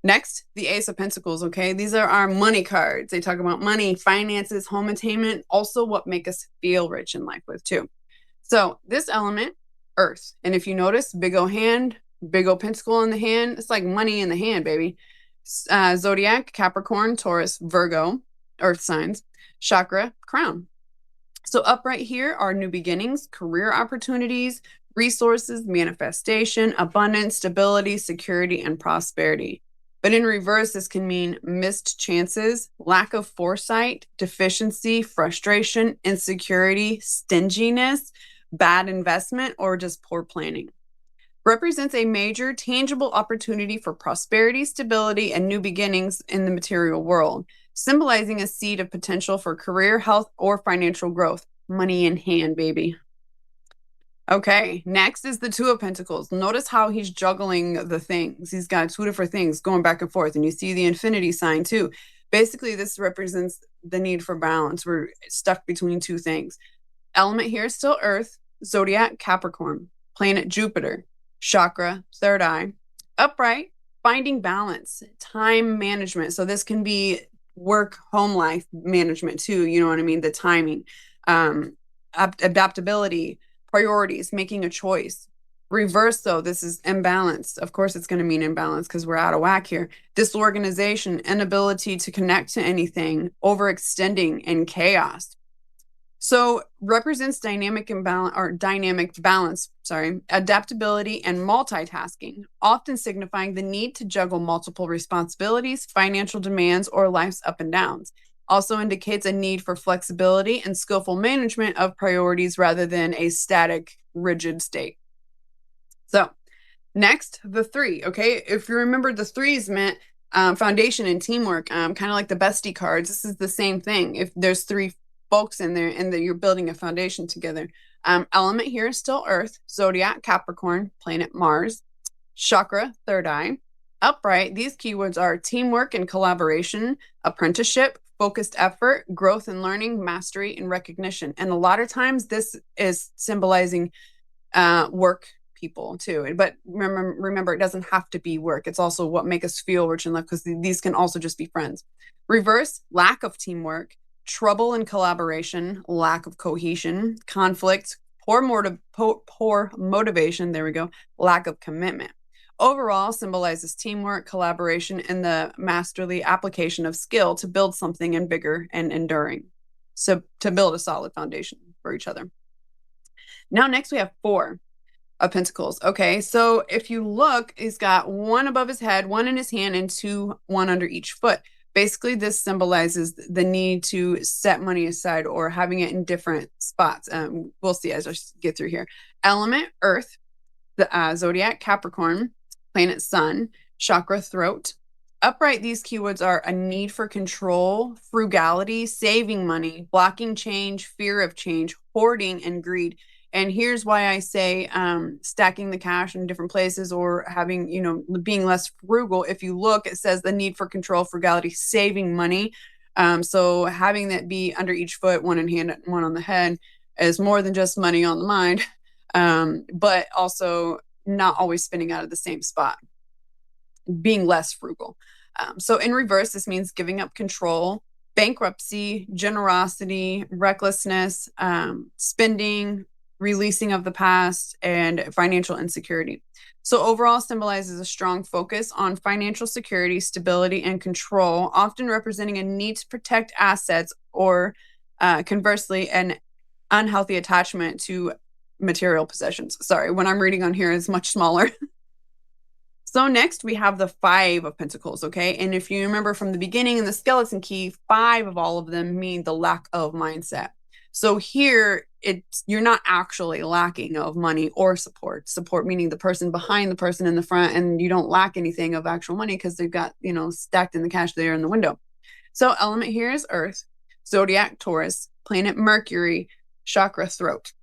Next, the Ace of Pentacles, okay? These are our money cards. They talk about money, finances, home attainment, also what make us feel rich in life with too. So this element, Earth. And if you notice, big O hand, big O pentacle in the hand, it's like money in the hand, baby. Zodiac, Capricorn, Taurus, Virgo, Earth signs. Chakra, crown. So upright here are new beginnings, career opportunities, resources, manifestation, abundance, stability, security, and prosperity. But in reverse, this can mean missed chances, lack of foresight, deficiency, frustration, insecurity, stinginess, bad investment, or just poor planning. Represents a major tangible opportunity for prosperity, stability, and new beginnings in the material world, symbolizing a seed of potential for career, health, or financial growth. Money in hand, baby. Okay, next is the Two of Pentacles. Notice how he's juggling the things. He's got two different things going back and forth, and you see the infinity sign too. Basically, this represents the need for balance. We're stuck between two things. Element here is still Earth, zodiac Capricorn, planet Jupiter, chakra, third eye, upright, finding balance, time management. So this can be work, home life management too. You know what I mean? The timing, adaptability, priorities, making a choice. Reverse, though, this is imbalance. Of course, it's going to mean imbalance because we're out of whack here. Disorganization, inability to connect to anything, overextending, and chaos. So represents dynamic balance, adaptability and multitasking, often signifying the need to juggle multiple responsibilities, financial demands, or life's up and downs. Also indicates a need for flexibility and skillful management of priorities rather than a static, rigid state. So next, the three, okay? If you remember, the threes meant foundation and teamwork, kind of like the bestie cards. This is the same thing. If there's three folks in there and that you're building a foundation together. Element here is still Earth, zodiac Capricorn, planet Mars, chakra, third eye. Upright, these keywords are teamwork and collaboration, apprenticeship, focused effort, growth and learning, mastery, and recognition. And a lot of times this is symbolizing work people too. But remember, it doesn't have to be work. It's also what makes us feel rich in life, because these can also just be friends. Reverse, lack of teamwork, trouble in collaboration, lack of cohesion, conflict, poor motivation, there we go, lack of commitment. Overall, symbolizes teamwork, collaboration, and the masterly application of skill to build something and bigger and enduring. So to build a solid foundation for each other. Now, next we have Four of Pentacles. Okay, so if you look, he's got one above his head, one in his hand, and one under each foot. Basically, this symbolizes the need to set money aside or having it in different spots. We'll see as I get through here. Element, Earth, the zodiac, Capricorn, planet Sun, chakra, throat. Upright, these keywords are a need for control, frugality, saving money, blocking change, fear of change, hoarding, and greed. And here's why I say stacking the cash in different places or having, being less frugal. If you look, it says the need for control, frugality, saving money. So having that be under each foot, one in hand, one on the head, is more than just money on the mind, but also not always spending out of the same spot, being less frugal. So in reverse, this means giving up control, bankruptcy, generosity, recklessness, spending, releasing of the past, and financial insecurity. So overall symbolizes a strong focus on financial security, stability, and control, often representing a need to protect assets or conversely, an unhealthy attachment to material possessions. Sorry, when I'm reading on here, it's much smaller. So next we have the 5 of Pentacles, okay? And if you remember from the beginning in the skeleton key, 5 of all of them mean the lack of mindset. So here, you're not actually lacking of money or support. Support meaning the person behind the person in the front, and you don't lack anything of actual money because they've got, stacked in the cash there in the window. So element here is Earth, zodiac Taurus, planet Mercury, chakra throat.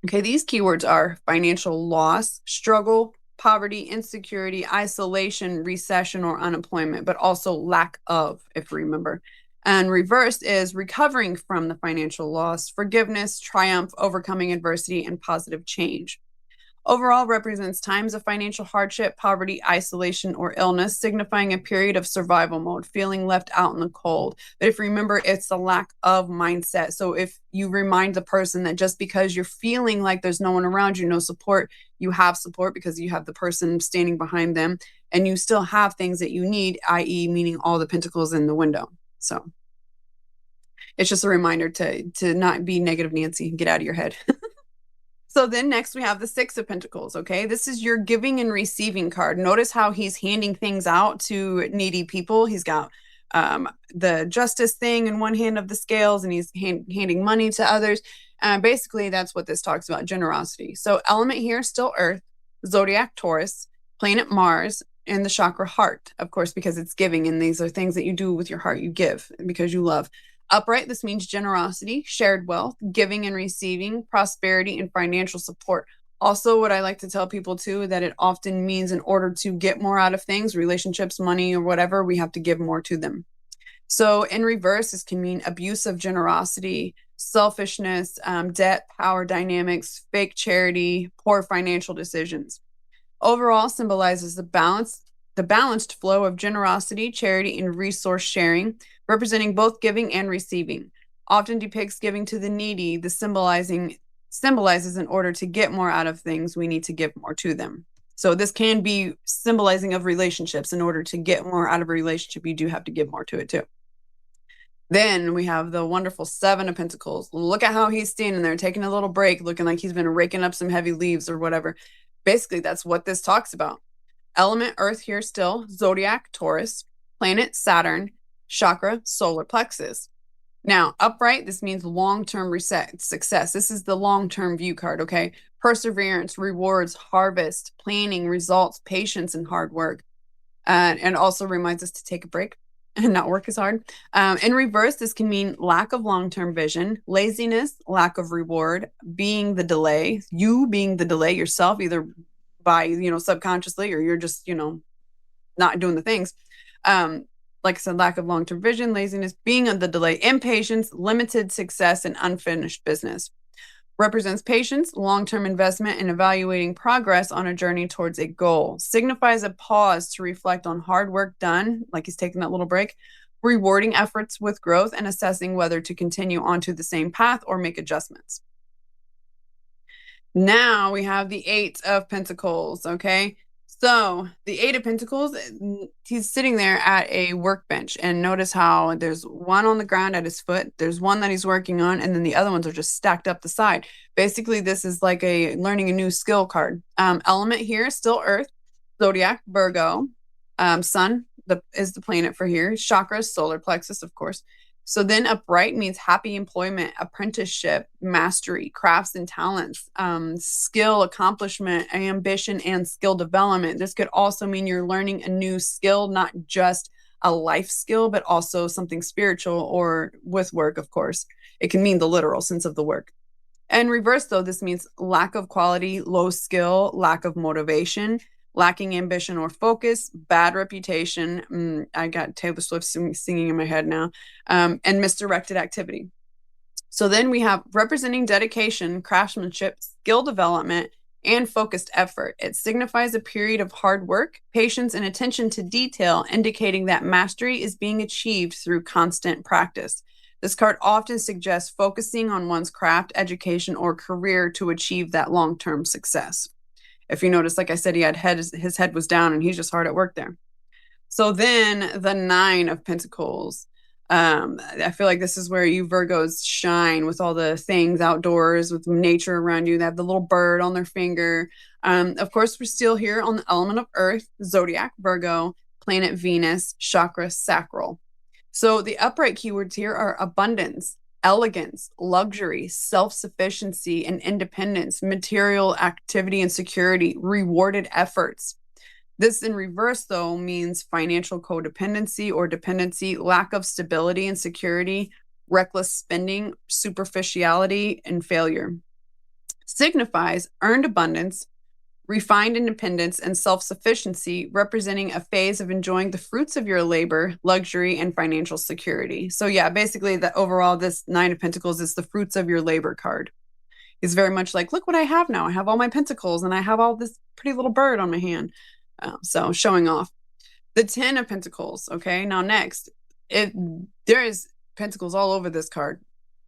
Okay, these keywords are financial loss, struggle, poverty, insecurity, isolation, recession, or unemployment, but also lack of, if you remember. And reverse is recovering from the financial loss, forgiveness, triumph, overcoming adversity, and positive change. Overall represents times of financial hardship, poverty, isolation, or illness, signifying a period of survival mode, feeling left out in the cold. But if you remember, it's the lack of mindset. So if you remind the person that just because you're feeling like there's no one around you, no support, you have support because you have the person standing behind them, and you still have things that you need, i.e., meaning all the pentacles in the window. So it's just a reminder to not be negative Nancy and get out of your head. So then next we have the 6 of Pentacles, okay? This is your giving and receiving card. Notice how he's handing things out to needy people. He's got the justice thing in one hand of the scales, and he's handing money to others. Basically, that's what this talks about, generosity. So element here, still Earth, zodiac Taurus, planet Mars, and the chakra heart, of course, because it's giving, and these are things that you do with your heart. You give because you love. Upright, this means generosity, shared wealth, giving and receiving, prosperity, and financial support. Also, what I like to tell people too, that it often means in order to get more out of things, relationships, money, or whatever, we have to give more to them. So in reverse, this can mean abuse of generosity, selfishness, debt, power dynamics, fake charity, poor financial decisions. Overall symbolizes the balanced flow of generosity, charity, and resource sharing, representing both giving and receiving. Often depicts giving to the needy, the symbolizes in order to get more out of things, we need to give more to them. So this can be symbolizing of relationships. In order to get more out of a relationship, you do have to give more to it too. Then we have the wonderful 7 of Pentacles. Look at how he's standing there, taking a little break, looking like he's been raking up some heavy leaves or whatever. Basically, that's what this talks about. Element Earth here still, zodiac Taurus, planet Saturn, chakra solar plexus. Now, upright, this means long-term success. This is the long-term view card, okay? Perseverance, rewards, harvest, planning, results, patience, and hard work. And also reminds us to take a break and not work as hard. In reverse, this can mean lack of long-term vision, laziness, lack of reward, being the delay, you being the delay yourself, either by, subconsciously, or you're just, not doing the things. Like I said, lack of long-term vision, laziness, being on the delay, impatience, limited success, and unfinished business. Represents patience, long-term investment, and evaluating progress on a journey towards a goal. Signifies a pause to reflect on hard work done, like he's taking that little break, rewarding efforts with growth, and assessing whether to continue onto the same path or make adjustments. Now we have the 8 of Pentacles, okay? So the 8 of Pentacles, he's sitting there at a workbench, and notice how there's one on the ground at his foot, there's one that he's working on, and then the other ones are just stacked up the side. Basically, this is like a learning a new skill card. Element here, still Earth, zodiac, Virgo, sun, is the planet for here. Chakra, solar plexus, of course. So then upright means happy employment, apprenticeship, mastery, crafts and talents, skill, accomplishment, ambition, and skill development. This could also mean you're learning a new skill, not just a life skill, but also something spiritual or with work, of course. It can mean the literal sense of the work. And reverse, though, this means lack of quality, low skill, lack of motivation, lacking ambition or focus, bad reputation. I got Taylor Swift singing in my head now, and misdirected activity. So then we have representing dedication, craftsmanship, skill development, and focused effort. It signifies a period of hard work, patience, and attention to detail, indicating that mastery is being achieved through constant practice. This card often suggests focusing on one's craft, education, or career to achieve that long-term success. If you notice, like I said, his head was down and he's just hard at work there. So then the 9 of Pentacles. I feel like this is where you Virgos shine with all the things outdoors, with nature around you. They have the little bird on their finger. Of course, we're still here on the element of Earth, zodiac, Virgo, planet Venus, chakra, sacral. So the upright keywords here are abundance, elegance, luxury, self-sufficiency, and independence, material activity and security, rewarded efforts. This in reverse, though, means financial codependency or dependency, lack of stability and security, reckless spending, superficiality, and failure. Signifies earned abundance, refined independence, and self-sufficiency, representing a phase of enjoying the fruits of your labor, luxury, and financial security. So yeah, basically the overall, this 9 of Pentacles is the fruits of your labor card. It's very much like, look what I have now. I have all my pentacles and I have all this pretty little bird on my hand. So showing off. The 10 of Pentacles. Okay, now next, there is pentacles all over this card.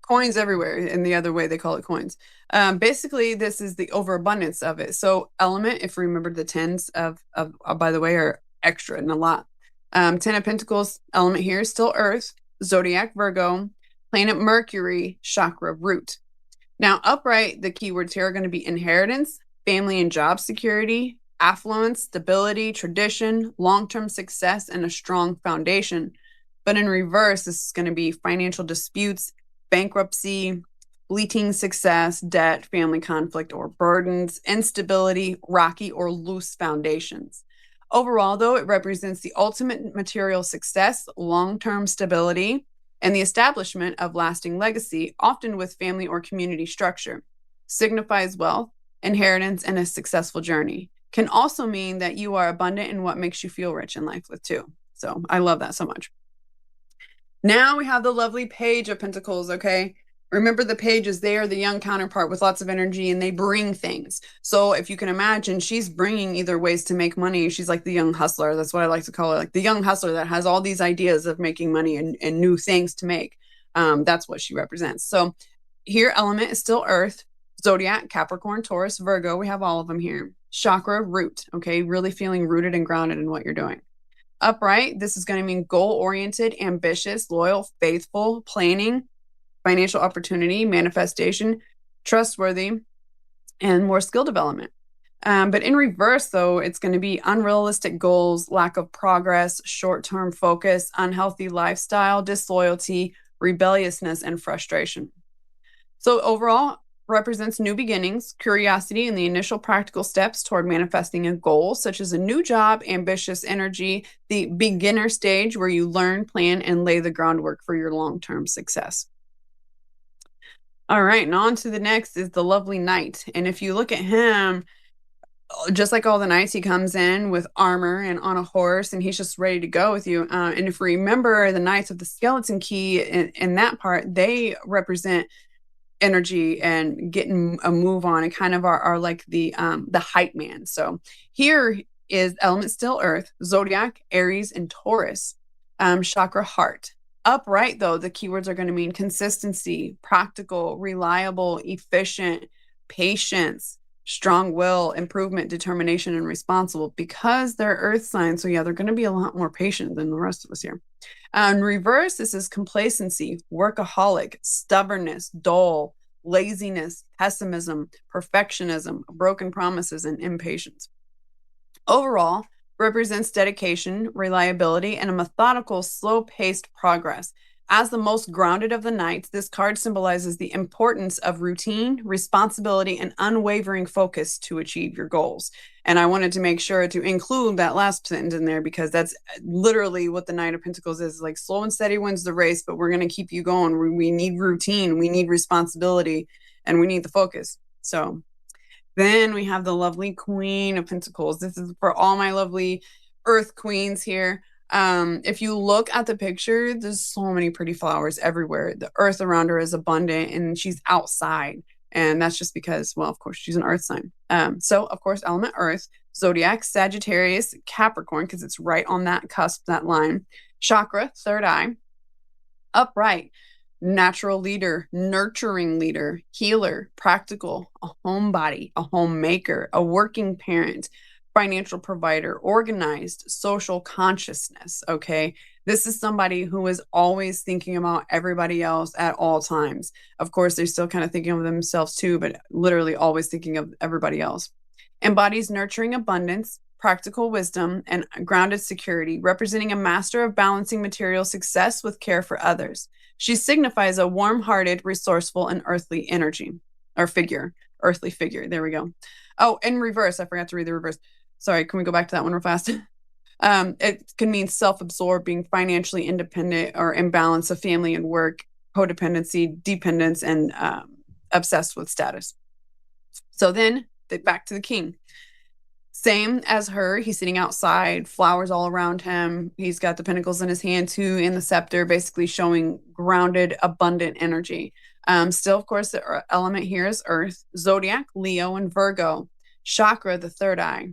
Coins everywhere. In the other way, they call it coins. Basically, this is the overabundance of it. So element, if you remember the 10s by the way, are extra and a lot. 10 of Pentacles, element here is still Earth, zodiac Virgo, planet Mercury, chakra root. Now, upright, the keywords here are going to be inheritance, family and job security, affluence, stability, tradition, long-term success, and a strong foundation. But in reverse, this is going to be financial disputes, bankruptcy, fleeting success, debt, family conflict or burdens, instability, rocky or loose foundations. Overall, though, it represents the ultimate material success, long-term stability, and the establishment of lasting legacy, often with family or community structure. Signifies wealth, inheritance, and a successful journey. Can also mean that you are abundant in what makes you feel rich in life with too. So I love that so much. Now we have the lovely Page of Pentacles, okay? Remember, the pages, they are the young counterpart with lots of energy and they bring things. So if you can imagine, she's bringing either ways to make money. She's like the young hustler. That's what I like to call her, like the young hustler that has all these ideas of making money and new things to make. That's what she represents. So here, element is still Earth, zodiac, Capricorn, Taurus, Virgo. We have all of them here. Chakra, root, okay? Really feeling rooted and grounded in what you're doing. Upright, this is going to mean goal-oriented, ambitious, loyal, faithful, planning, financial opportunity, manifestation, trustworthy, and more skill development. But in reverse, though, it's going to be unrealistic goals, lack of progress, short-term focus, unhealthy lifestyle, disloyalty, rebelliousness, and frustration. So overall, represents new beginnings, curiosity, and the initial practical steps toward manifesting a goal, such as a new job, ambitious energy, the beginner stage where you learn, plan, and lay the groundwork for your long-term success. All right, and on to the next is the lovely Knight. And if you look at him, just like all the knights, he comes in with armor and on a horse, and he's just ready to go with you. And if we remember the Knights of the Skeleton Key in that part, they represent energy and getting a move on and kind of are like the hype man. So here is element still Earth, zodiac Aries and Taurus, chakra heart. Upright, though, the keywords are going to mean consistency, practical, reliable, efficient, patience, strong will, improvement, determination, and responsible, because they're Earth signs. So yeah, they're going to be a lot more patient than the rest of us here. In reverse, this is complacency, workaholic, stubbornness, dull, laziness, pessimism, perfectionism, broken promises, and impatience. Overall, represents dedication, reliability, and a methodical, slow-paced progress. As the most grounded of the knights, this card symbolizes the importance of routine, responsibility, and unwavering focus to achieve your goals. And I wanted to make sure to include that last sentence in there because that's literally what the Knight of Pentacles is. Like, slow and steady wins the race, but we're going to keep you going. We need routine, we need responsibility, and we need the focus. So then we have the lovely Queen of Pentacles. This is for all my lovely Earth queens here. If you look at the picture, there's so many pretty flowers everywhere. The earth around her is abundant and she's outside. And that's just because, well, of course, she's an earth sign. So, of course, element earth, zodiac, Sagittarius, Capricorn, because it's right on that cusp, that line. Chakra, third eye. Upright, natural leader, nurturing leader, healer, practical, a homebody, a homemaker, a working parent, financial provider, organized, social consciousness. Okay. This is somebody who is always thinking about everybody else at all times. Of course, they're still kind of thinking of themselves too, but literally always thinking of everybody else. Embodies nurturing abundance, practical wisdom, and grounded security, representing a master of balancing material success with care for others. She signifies a warm-hearted, resourceful, and earthly energy or figure, earthly figure. There we go. Oh, in reverse, I forgot to read the reverse. Sorry, can we go back to that one real fast? It can mean self-absorbed, being financially independent, or imbalance of family and work, codependency, dependence, and obsessed with status. So then back to the king. Same as her. He's sitting outside, flowers all around him. He's got the pentacles in his hand too, and the scepter, basically showing grounded, abundant energy. Still, of course, the element here is earth. Zodiac, Leo and Virgo. Chakra, the third eye.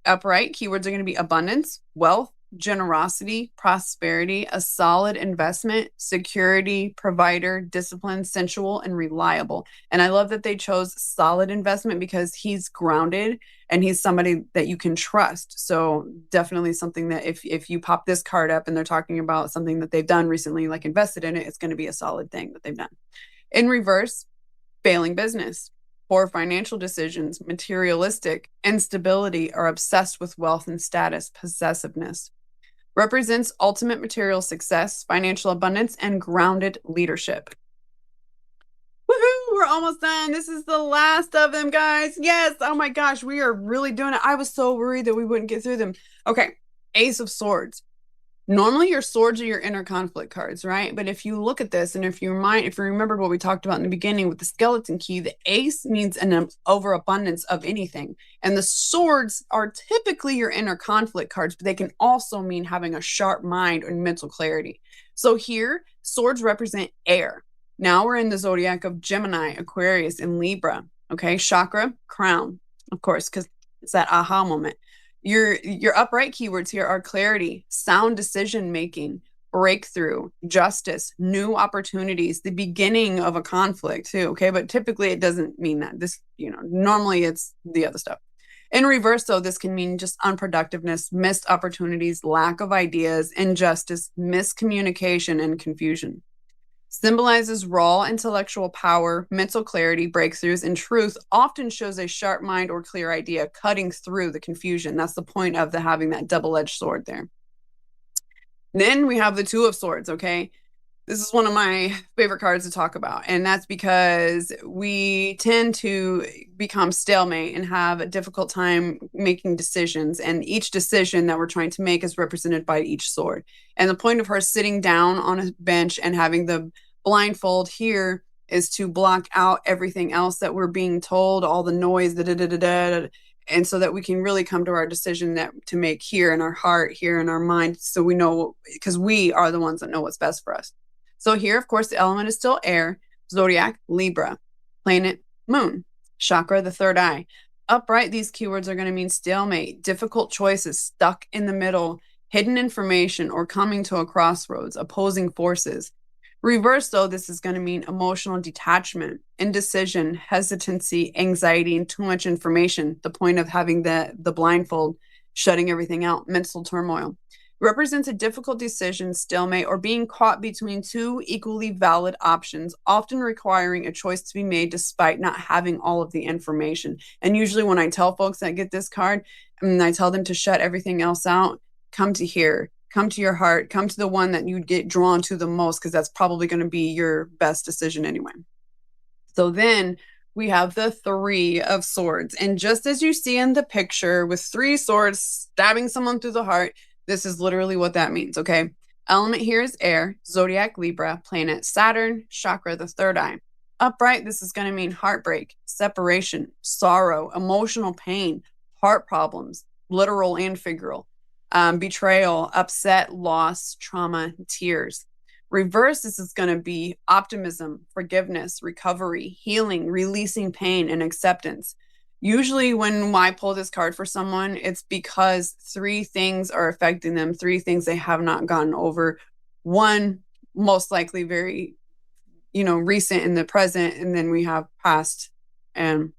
Upright, keywords are going to be abundance, wealth, generosity, prosperity, a solid investment, security, provider, discipline, sensual, and reliable. And I love that they chose solid investment because he's grounded and he's somebody that you can trust. So definitely something that if you pop this card up and they're talking about something that they've done recently, like invested in it, it's going to be a solid thing that they've done. In reverse, failing business, poor financial decisions, materialistic, instability, or obsessed with wealth and status, possessiveness. Represents ultimate material success, financial abundance, and grounded leadership. Woohoo! We're almost done. This is the last of them, guys. Yes. Oh my gosh, we are really doing it. I was so worried that we wouldn't get through them. Okay. Ace of Swords. Normally your swords are your inner conflict cards, right? But if you look at this and if you remember what we talked about in the beginning with the skeleton key, the ace means an overabundance of anything. And the swords are typically your inner conflict cards, but they can also mean having a sharp mind and mental clarity. So here, swords represent air. Now we're in the zodiac of Gemini, Aquarius, and Libra. Okay, chakra, crown, of course, because it's that aha moment. Your upright keywords here are clarity, sound decision making, breakthrough, justice, new opportunities, the beginning of a conflict too. Okay, but typically it doesn't mean that. This, normally it's the other stuff. In reverse, though, this can mean just unproductiveness, missed opportunities, lack of ideas, injustice, miscommunication, and confusion. Symbolizes raw intellectual power, mental clarity, breakthroughs, and truth. Often shows a sharp mind or clear idea cutting through the confusion. That's the point of having that double-edged sword there. Then we have the Two of Swords, okay? This is one of my favorite cards to talk about, and that's because we tend to become stalemate and have a difficult time making decisions, and each decision that we're trying to make is represented by each sword. And the point of her sitting down on a bench and having the blindfold here is to block out everything else that we're being told, all the noise, and so that we can really come to our decision to make here in our heart, here in our mind, so we know, because we are the ones that know what's best for us. So here, of course, the element is still air. Zodiac, Libra. Planet, moon. Chakra, the third eye. Upright, these keywords are going to mean stalemate, difficult choices, stuck in the middle, hidden information, or coming to a crossroads, opposing forces. Reverse, though, this is going to mean emotional detachment, indecision, hesitancy, anxiety, and too much information. The point of having the blindfold, shutting everything out, mental turmoil. Represents a difficult decision, stalemate, or being caught between two equally valid options, often requiring a choice to be made despite not having all of the information. And usually when I tell folks that get this card, and I tell them to shut everything else out, come to here, come to your heart, come to the one that you get drawn to the most, because that's probably going to be your best decision anyway. So then we have the Three of Swords. And just as you see in the picture with three swords stabbing someone through the heart, this is literally what that means, okay? Element here is air, zodiac Libra, planet Saturn, chakra the third eye. Upright, this is going to mean heartbreak, separation, sorrow, emotional pain, heart problems, literal and figural, betrayal, upset, loss, trauma, tears. Reverse, this is going to be optimism, forgiveness, recovery, healing, releasing pain, and acceptance. Usually, when I pull this card for someone, it's because three things are affecting them, three things they have not gotten over. One, most likely very, recent in the present, and then we have past, and,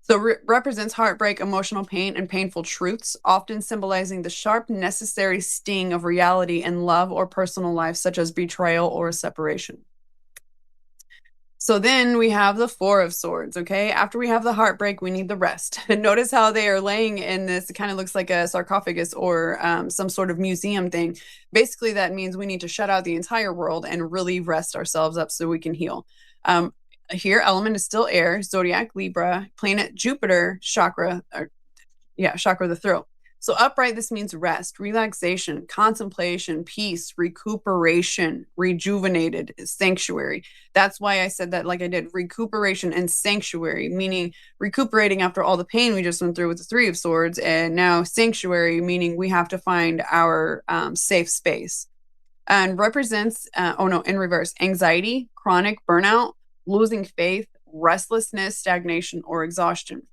so represents heartbreak, emotional pain, and painful truths, often symbolizing the sharp, necessary sting of reality in love or personal life, such as betrayal or separation. So then we have the Four of Swords, okay? After we have the heartbreak, we need the rest. And notice how they are laying in this, it kind of looks like a sarcophagus or some sort of museum thing. Basically, that means we need to shut out the entire world and really rest ourselves up so we can heal. Here, element is still air, zodiac Libra, planet Jupiter, chakra the throat. So upright, this means rest, relaxation, contemplation, peace, recuperation, rejuvenated, sanctuary. That's why I said that like I did, recuperation and sanctuary, meaning recuperating after all the pain we just went through with the Three of Swords, and now sanctuary, meaning we have to find our safe space. And represents, in reverse, anxiety, chronic burnout, losing faith, restlessness, stagnation, or exhaustion.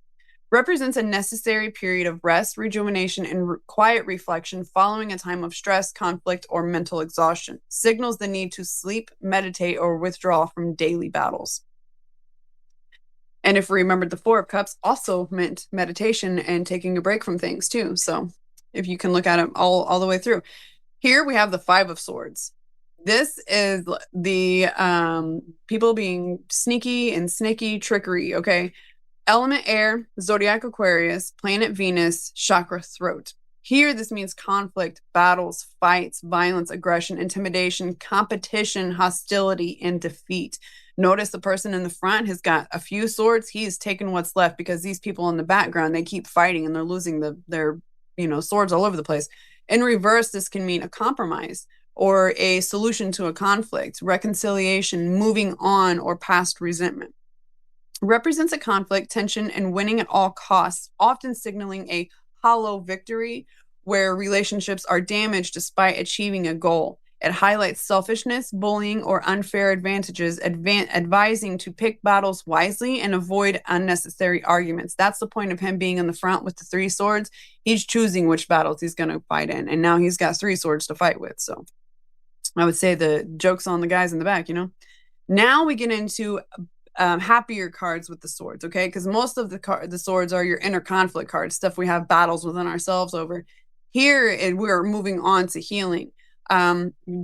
Represents a necessary period of rest, rejuvenation, and quiet reflection following a time of stress, conflict, or mental exhaustion. Signals the need to sleep, meditate, or withdraw from daily battles. And if we remembered, the Four of Cups also meant meditation and taking a break from things too. So if you can look at it all the way through. Here we have the Five of Swords. This is the people being sneaky and snaky trickery, okay? Element air, zodiac Aquarius, planet Venus, chakra throat. Here, this means conflict, battles, fights, violence, aggression, intimidation, competition, hostility, and defeat. Notice the person in the front has got a few swords. He's taken what's left because these people in the background, they keep fighting and they're losing their swords all over the place. In reverse, this can mean a compromise or a solution to a conflict, reconciliation, moving on, or past resentment. Represents a conflict, tension, and winning at all costs, often signaling a hollow victory where relationships are damaged despite achieving a goal. It highlights selfishness, bullying, or unfair advantages, advising to pick battles wisely and avoid unnecessary arguments. That's the point of him being in the front with the three swords. He's choosing which battles he's going to fight in, and now he's got three swords to fight with. So I would say the joke's on the guys in the back, Now we get into happier cards with the swords, okay? Because most of the swords are your inner conflict cards, stuff we have battles within ourselves over. Here, we're moving on to healing.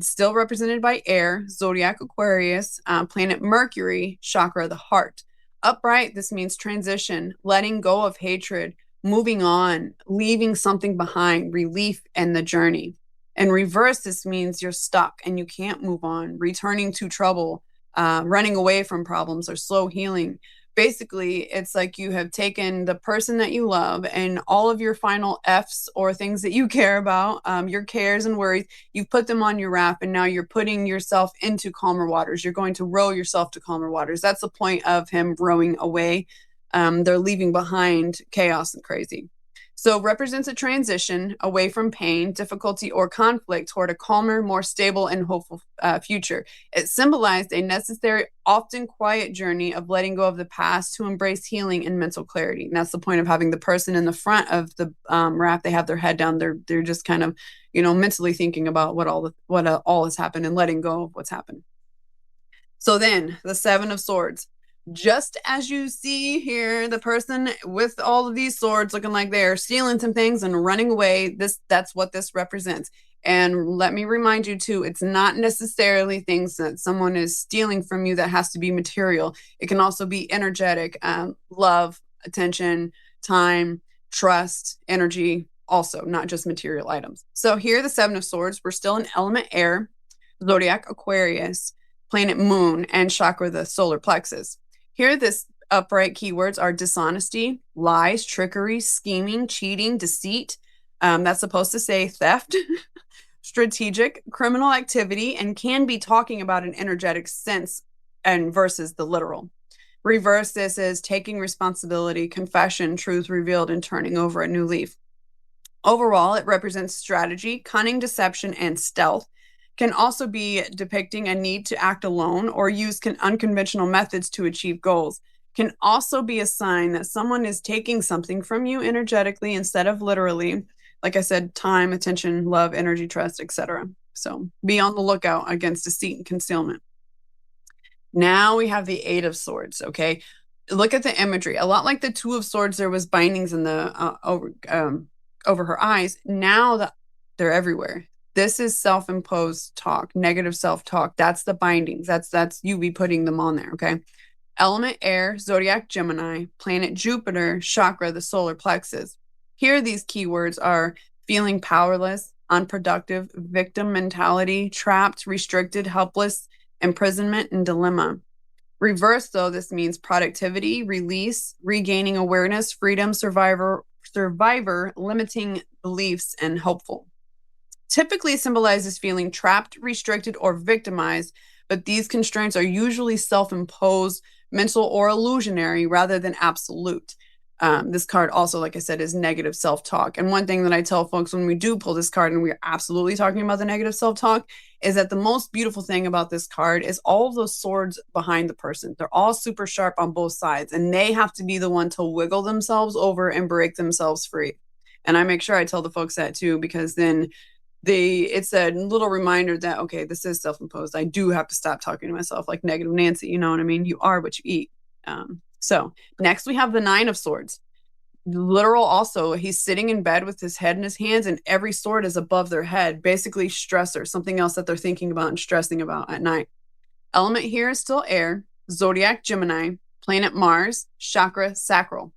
Still represented by air, zodiac Aquarius, planet Mercury, chakra the heart. Upright, this means transition, letting go of hatred, moving on, leaving something behind, relief, and the journey. In reverse, this means you're stuck and you can't move on, returning to trouble, running away from problems, or slow healing. Basically, it's like you have taken the person that you love and all of your final F's or things that you care about, your cares and worries, you've put them on your raft, and now you're putting yourself into calmer waters. You're going to row yourself to calmer waters. That's the point of him rowing away. They're leaving behind chaos and crazy. So represents a transition away from pain, difficulty, or conflict toward a calmer, more stable, and hopeful future. It symbolized a necessary, often quiet journey of letting go of the past to embrace healing and mental clarity. And that's the point of having the person in the front of the raft. They have their head down. They're just kind of, mentally thinking about what all has happened and letting go of what's happened. So then the Seven of Swords. Just as you see here, the person with all of these swords looking like they're stealing some things and running away, that's what this represents. And let me remind you too, it's not necessarily things that someone is stealing from you that has to be material. It can also be energetic, love, attention, time, trust, energy, also not just material items. So here, the Seven of Swords, we're still in element air, zodiac Aquarius, planet moon, and chakra, the solar plexus. Here, this upright keywords are dishonesty, lies, trickery, scheming, cheating, deceit. That's supposed to say theft, strategic, criminal activity, and can be talking about an energetic sense and versus the literal. Reverse this is taking responsibility, confession, truth revealed, and turning over a new leaf. Overall, it represents strategy, cunning, deception, and stealth. Can also be depicting a need to act alone or use unconventional methods to achieve goals. Can also be a sign that someone is taking something from you energetically instead of literally. Like I said, time, attention, love, energy, trust, etc. So be on the lookout against deceit and concealment. Now we have the Eight of Swords, okay? Look at the imagery. A lot like the Two of Swords, there was bindings in the over her eyes. Now they're everywhere. This is self-imposed talk, negative self-talk. That's the bindings. That's you be putting them on there, okay? Element air, zodiac Gemini, planet Jupiter, chakra, the solar plexus. Here, these keywords are feeling powerless, unproductive, victim mentality, trapped, restricted, helpless, imprisonment, and dilemma. Reverse, though, this means productivity, release, regaining awareness, freedom, survivor, limiting beliefs, and hopeful. Typically symbolizes feeling trapped, restricted, or victimized, but these constraints are usually self-imposed, mental, or illusionary rather than absolute. This card also, like I said, is negative self-talk. And one thing that I tell folks when we do pull this card, and we're absolutely talking about the negative self-talk, is that the most beautiful thing about this card is all of those swords behind the person. They're all super sharp on both sides, and they have to be the one to wiggle themselves over and break themselves free. And I make sure I tell the folks that too, because then it's a little reminder that, okay, this is self-imposed. I do have to stop talking to myself like negative Nancy. You know what I mean? You are what you eat. So next we have the Nine of Swords. Literal also, he's sitting in bed with his head in his hands and every sword is above their head. Basically stressor, something else that they're thinking about and stressing about at night. Element here is still air, zodiac Gemini, planet Mars, chakra sacral.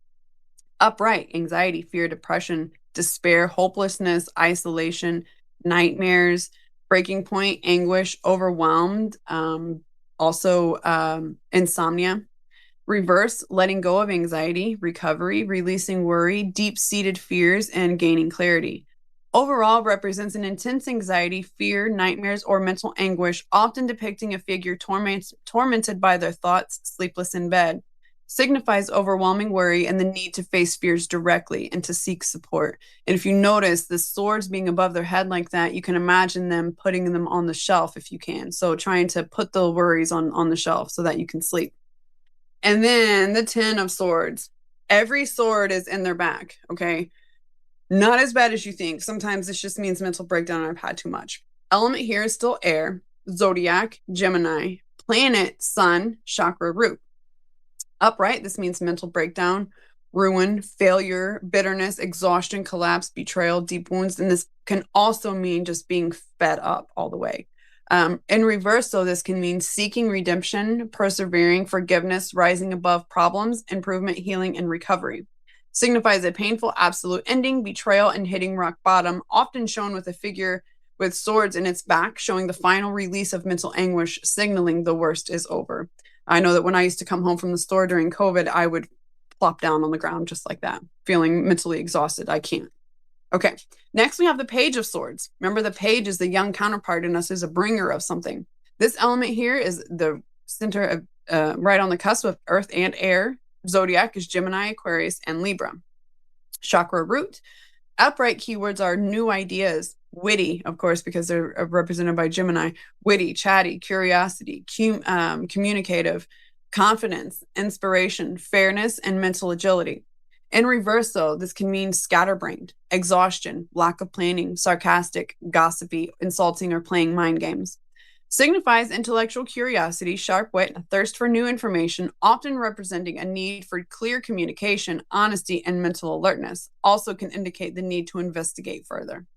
Upright, anxiety, fear, depression, despair, hopelessness, isolation, nightmares, breaking point, anguish, overwhelmed, also insomnia. Reverse, letting go of anxiety, recovery, releasing worry, deep-seated fears, and gaining clarity. Overall, represents an intense anxiety, fear, nightmares, or mental anguish, often depicting a figure tormented by their thoughts, sleepless in bed. Signifies overwhelming worry and the need to face fears directly and to seek support. And if you notice the swords being above their head like that, you can imagine them putting them on the shelf if you can. So trying to put the worries on the shelf so that you can sleep. And then the 10 of Swords. Every sword is in their back, okay? Not as bad as you think. Sometimes this just means mental breakdown and I've had too much. Element here is still air, zodiac, Gemini, planet, sun, chakra, root. Upright, this means mental breakdown, ruin, failure, bitterness, exhaustion, collapse, betrayal, deep wounds. And this can also mean just being fed up all the way. In reverse, though, this can mean seeking redemption, persevering, forgiveness, rising above problems, improvement, healing, and recovery. Signifies a painful absolute ending, betrayal, and hitting rock bottom, often shown with a figure with swords in its back, showing the final release of mental anguish, signaling the worst is over. I know that when I used to come home from the store during COVID, I would plop down on the ground just like that, feeling mentally exhausted. I can't. Okay, next we have the Page of Swords. Remember, the page is the young counterpart in us, is a bringer of something. This element here is the center of, right on the cusp of earth and air. Zodiac is Gemini, Aquarius, and Libra. Chakra root. Upright keywords are new ideas, witty, of course, because they're represented by Gemini, witty, chatty, curiosity, communicative, confidence, inspiration, fairness, and mental agility. In reverse, though, this can mean scatterbrained, exhaustion, lack of planning, sarcastic, gossipy, insulting, or playing mind games. Signifies intellectual curiosity, sharp wit, a thirst for new information, often representing a need for clear communication, honesty, and mental alertness. Also can indicate the need to investigate further.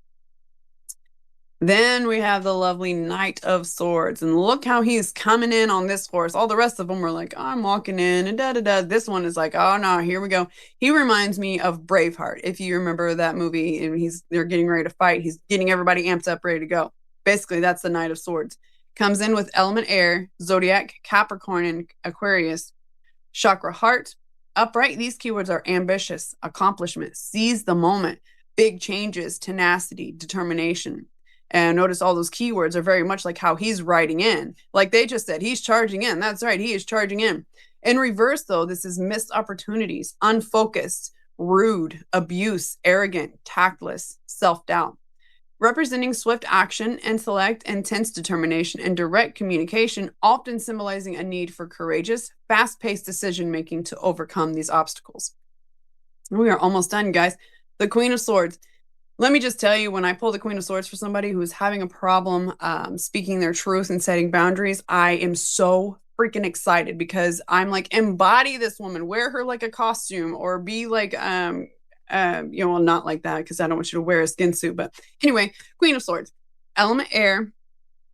Then we have the lovely Knight of Swords. And look how he's coming in on this horse. All the rest of them were like, I'm walking in and da da da. This one is like, oh no, here we go. He reminds me of Braveheart. If you remember that movie and they're getting ready to fight, he's getting everybody amped up, ready to go. Basically, that's the Knight of Swords. Comes in with element air, zodiac, Capricorn, and Aquarius. Chakra heart, upright. These keywords are ambitious, accomplishment, seize the moment, big changes, tenacity, determination. And notice all those keywords are very much like how he's writing in. Like they just said, he's charging in. That's right, he is charging in. In reverse, though, this is missed opportunities, unfocused, rude, abuse, arrogant, tactless, self doubt. Representing swift action, intellect, intense determination, and direct communication, often symbolizing a need for courageous, fast paced decision making to overcome these obstacles. We are almost done, guys. The Queen of Swords. Let me just tell you, when I pull the Queen of Swords for somebody who's having a problem speaking their truth and setting boundaries, I am so freaking excited because I'm like, embody this woman, wear her like a costume, or be like, well, not like that because I don't want you to wear a skin suit. But anyway, Queen of Swords, element air,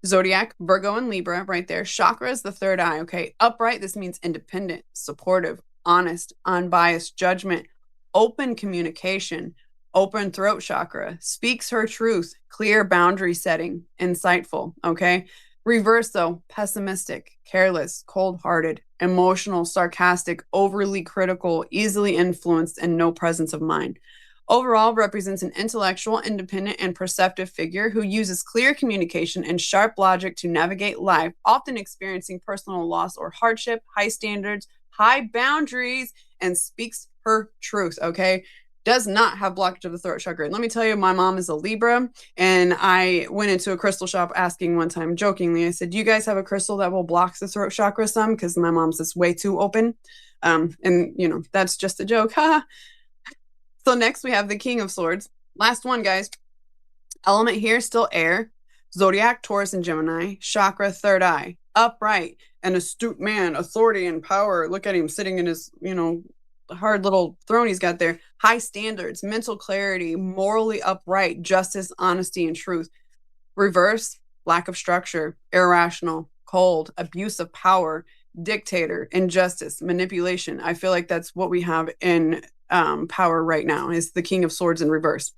zodiac, Virgo and Libra, right there. Chakra is the third eye. Okay, upright. This means independent, supportive, honest, unbiased judgment, open communication. Open throat chakra, speaks her truth, clear boundary setting, insightful. Okay. Reverse, though, pessimistic, careless, cold hearted, emotional, sarcastic, overly critical, easily influenced, and no presence of mind. Overall, represents an intellectual, independent, and perceptive figure who uses clear communication and sharp logic to navigate life, often experiencing personal loss or hardship, high standards, high boundaries, and speaks her truth. Okay. Does not have blockage of the throat chakra. And let me tell you, my mom is a Libra, and I went into a crystal shop asking one time, jokingly, I said, "Do you guys have a crystal that will block the throat chakra some? Because my mom's is way too open." And that's just a joke. So next we have the King of Swords. Last one, guys. Element here still air. Zodiac, Taurus, and Gemini. Chakra, third eye. Upright, an astute man, authority and power. Look at him sitting in his, hard little throne he's got there. High standards, mental clarity, morally upright, justice, honesty, and truth. Reverse, lack of structure, irrational, cold, abuse of power, dictator, injustice, manipulation. I feel like that's what we have in power right now, is the King of Swords in reverse.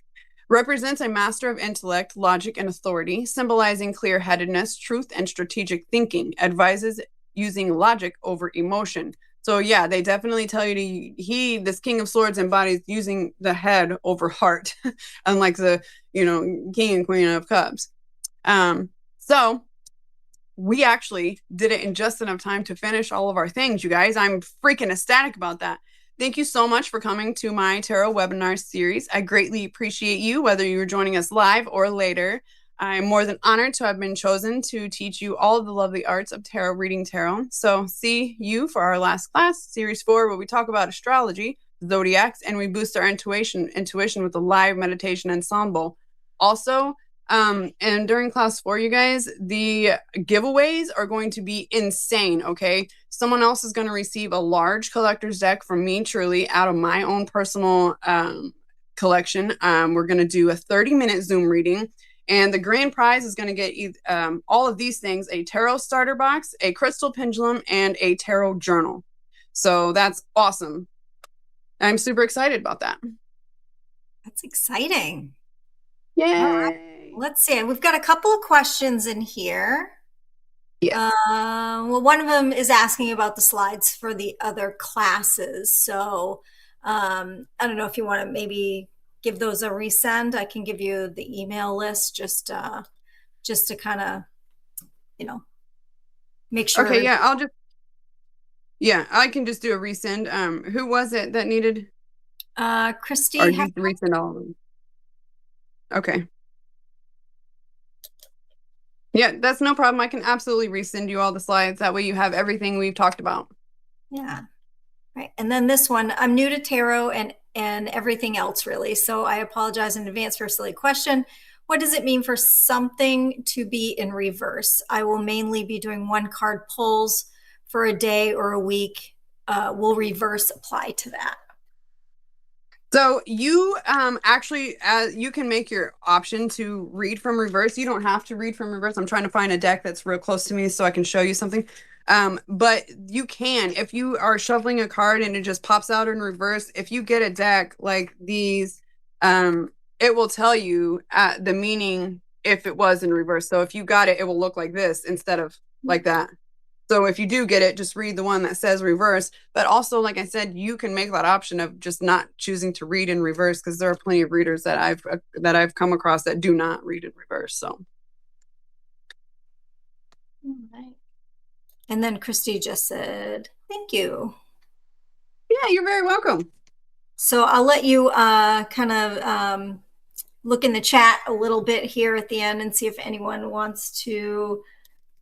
Represents a master of intellect, logic, and authority, symbolizing clear-headedness, truth, and strategic thinking. Advises using logic over emotion. So yeah, they definitely tell you this King of Swords embodies using the head over heart, unlike the, King and Queen of Cups. So we actually did it in just enough time to finish all of our things, you guys. I'm freaking ecstatic about that. Thank you so much for coming to my tarot webinar series. I greatly appreciate you, whether you're joining us live or later. I'm more than honored to have been chosen to teach you all of the lovely arts of tarot reading tarot. So see you for our last class, series 4, where we talk about astrology, zodiacs, and we boost our intuition with a live meditation ensemble. Also, and during class 4, you guys, the giveaways are going to be insane. Okay, someone else is going to receive a large collector's deck from me, truly, out of my own personal collection. We're going to do a 30-minute Zoom reading. And the grand prize is going to get all of these things: a tarot starter box, a crystal pendulum, and a tarot journal. So that's awesome. I'm super excited about that. That's exciting. Yay. All right. Let's see. We've got a couple of questions in here. Yes. Well, one of them is asking about the slides for the other classes. So I don't know if you want to maybe give those a resend. I can give you the email list just to kind of, make sure. Okay, yeah, I can just do a resend. Who was it that needed? Christy. Or you resend all of them? Okay. Yeah, that's no problem. I can absolutely resend you all the slides. That way you have everything we've talked about. Yeah. Right. And then this one, I'm new to tarot and everything else, really. So I apologize in advance for a silly question. What does it mean for something to be in reverse? I will mainly be doing one card pulls for a day or a week. Will reverse apply to that? So you actually you can make your option to read from reverse. You don't have to read from reverse. I'm trying to find a deck that's real close to me so I can show you something. But you can if you are shuffling a card and it just pops out in reverse. If you get a deck like these, it will tell you the meaning if it was in reverse. So if you got it, it will look like this instead of like that. So if you do get it, just read the one that says reverse. But also, like I said, you can make that option of just not choosing to read in reverse because there are plenty of readers that I've come across that do not read in reverse. So, Right. And then Christy just said, thank you. yeah, you're very welcome. So I'll let you kind of look in the chat a little bit here at the end and see if anyone wants to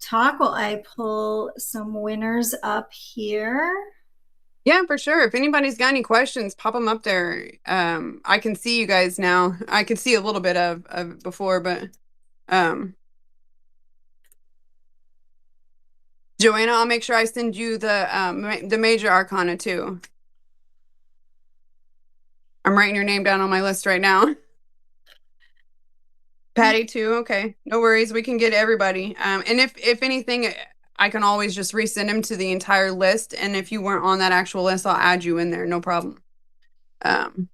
talk while I pull some winners up here. Yeah, for sure. If anybody's got any questions, pop them up there. I can see you guys now. I could see a little bit of before, but um, Joanna, I'll make sure I send you the major arcana too. I'm writing your name down on my list right now. Patty too. Okay, no worries. We can get everybody. And if anything, I can always just resend them to the entire list. And if you weren't on that actual list, I'll add you in there. No problem. Um,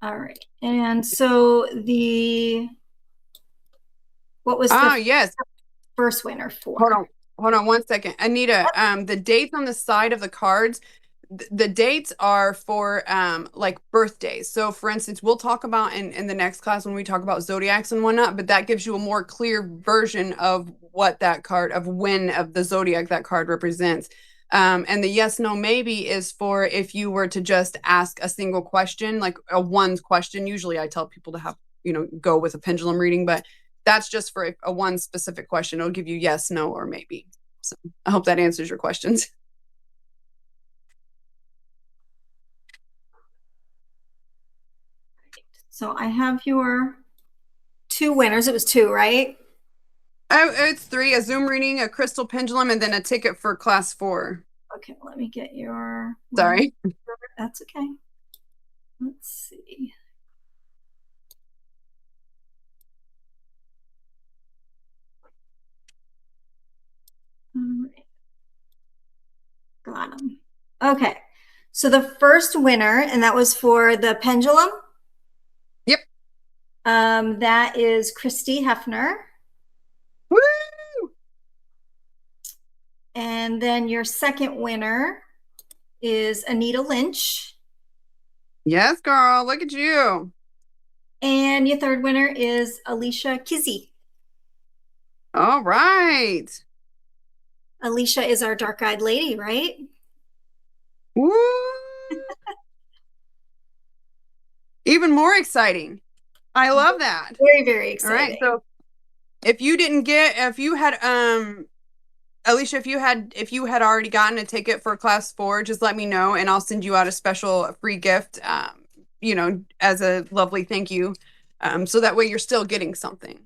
All right. And so what was the yes. first winner Hold for? on. Hold on 1 second. Anita, the dates on the side of the cards, the dates are for like birthdays. So for instance, we'll talk about in the next class when we talk about zodiacs and whatnot, but that gives you a more clear version of what that card of when of the zodiac that card represents. And the yes, no, maybe is for if you were to just ask a single question, like a one question. Usually I tell people to have, go with a pendulum reading, but that's just for a one specific question. It'll give you yes, no, or maybe. So I hope that answers your questions. So I have your two winners. It was two, right? Oh, it's three: a Zoom reading, a crystal pendulum, and then a ticket for class 4. Okay, let me get your winner. Sorry. That's okay. Let's see. All right. Got them. Okay. So the first winner, and that was for the pendulum. Yep. That is Christy Hefner. Woo! And then your second winner is Anita Lynch. Yes, girl. Look at you. And your third winner is Alicia Kizzy. All right. Alicia is our dark eyed lady, right? Woo! Even more exciting. I love that. Very, very All right. exciting. So if you had Alicia, if you had already gotten a ticket for class 4, just let me know and I'll send you out a special free gift, as a lovely thank you. So that way you're still getting something.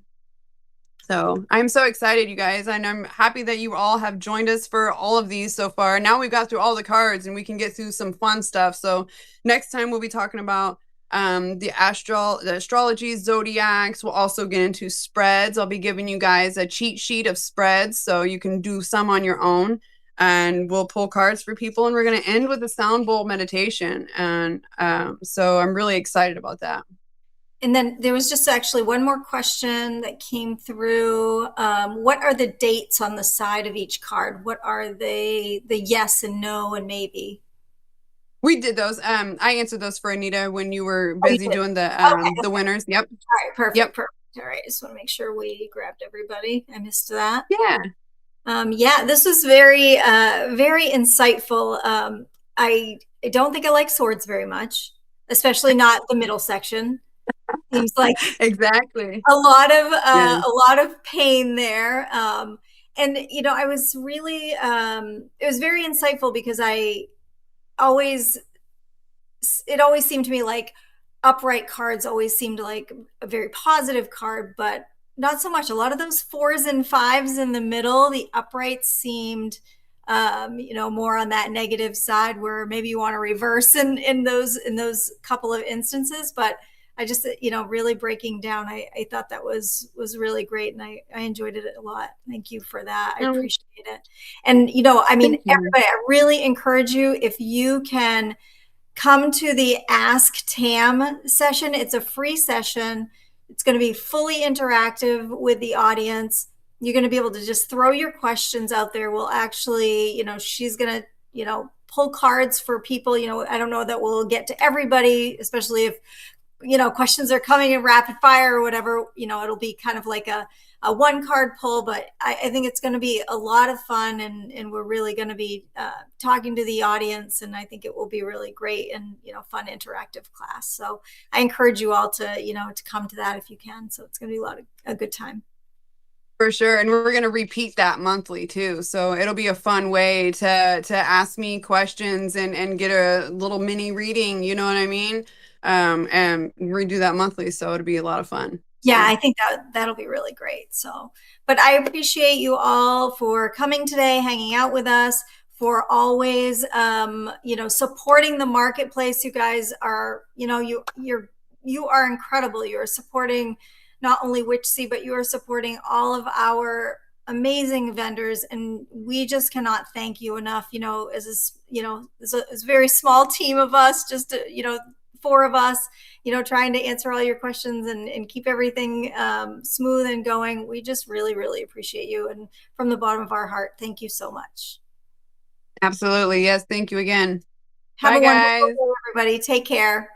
So I'm so excited, you guys, and I'm happy that you all have joined us for all of these so far. Now we've got through all the cards and we can get through some fun stuff. So next time we'll be talking about the astrology, zodiacs. We'll also get into spreads. I'll be giving you guys a cheat sheet of spreads so you can do some on your own. And we'll pull cards for people, and we're going to end with a sound bowl meditation. And so I'm really excited about that. And then there was just actually one more question that came through. What are the dates on the side of each card? What are they, the yes and no and maybe? We did those. I answered those for Anita when you were Oh, you busy did? doing Okay, the okay. winners. Yep. All right, perfect, Yep. perfect. All right, just want to make sure we grabbed everybody. I missed that. Yeah. Yeah, this was very, very insightful. I don't think I like swords very much, especially not the middle section. Seems like Exactly. Yeah. a lot of pain there. And I was really it was very insightful because always it always seemed to me like upright cards always seemed like a very positive card, but not so much. A lot of those 4s and 5s in the middle, the uprights seemed more on that negative side where maybe you want to reverse in those couple of instances. But I just, really breaking down, I thought that was really great, and I enjoyed it a lot. Thank you for that. I Um, appreciate it. And, I mean, Thank you. everybody, I really encourage you, if you can come to the Ask Tam session. It's a free session. It's going to be fully interactive with the audience. You're going to be able to just throw your questions out there. We'll actually, she's going to, pull cards for people. I don't know that we'll get to everybody, especially if questions are coming in rapid fire or whatever. It'll be kind of like a one card pull, but I think it's going to be a lot of fun, and we're really going to be talking to the audience, and I think it will be really great and fun interactive class. So I encourage you all to to come to that if you can. So it's going to be a good time. For sure. And we're going to repeat that monthly too. So it'll be a fun way to ask me questions and get a little mini reading, you know what I mean? And we do that monthly, so it'll be a lot of fun. Yeah, So I think that'll be really great. So, but I appreciate you all for coming today, hanging out with us, for always supporting the marketplace. You guys are, you are incredible. You're supporting not only Witchsea, but you are supporting all of our amazing vendors, and we just cannot thank you enough. As this, as a very small team of us, just four of us, trying to answer all your questions and keep everything smooth and going. We just really, really appreciate you. And from the bottom of our heart, thank you so much. absolutely. Yes. Thank you again. Have Bye, a wonderful guys. day, everybody. Take care.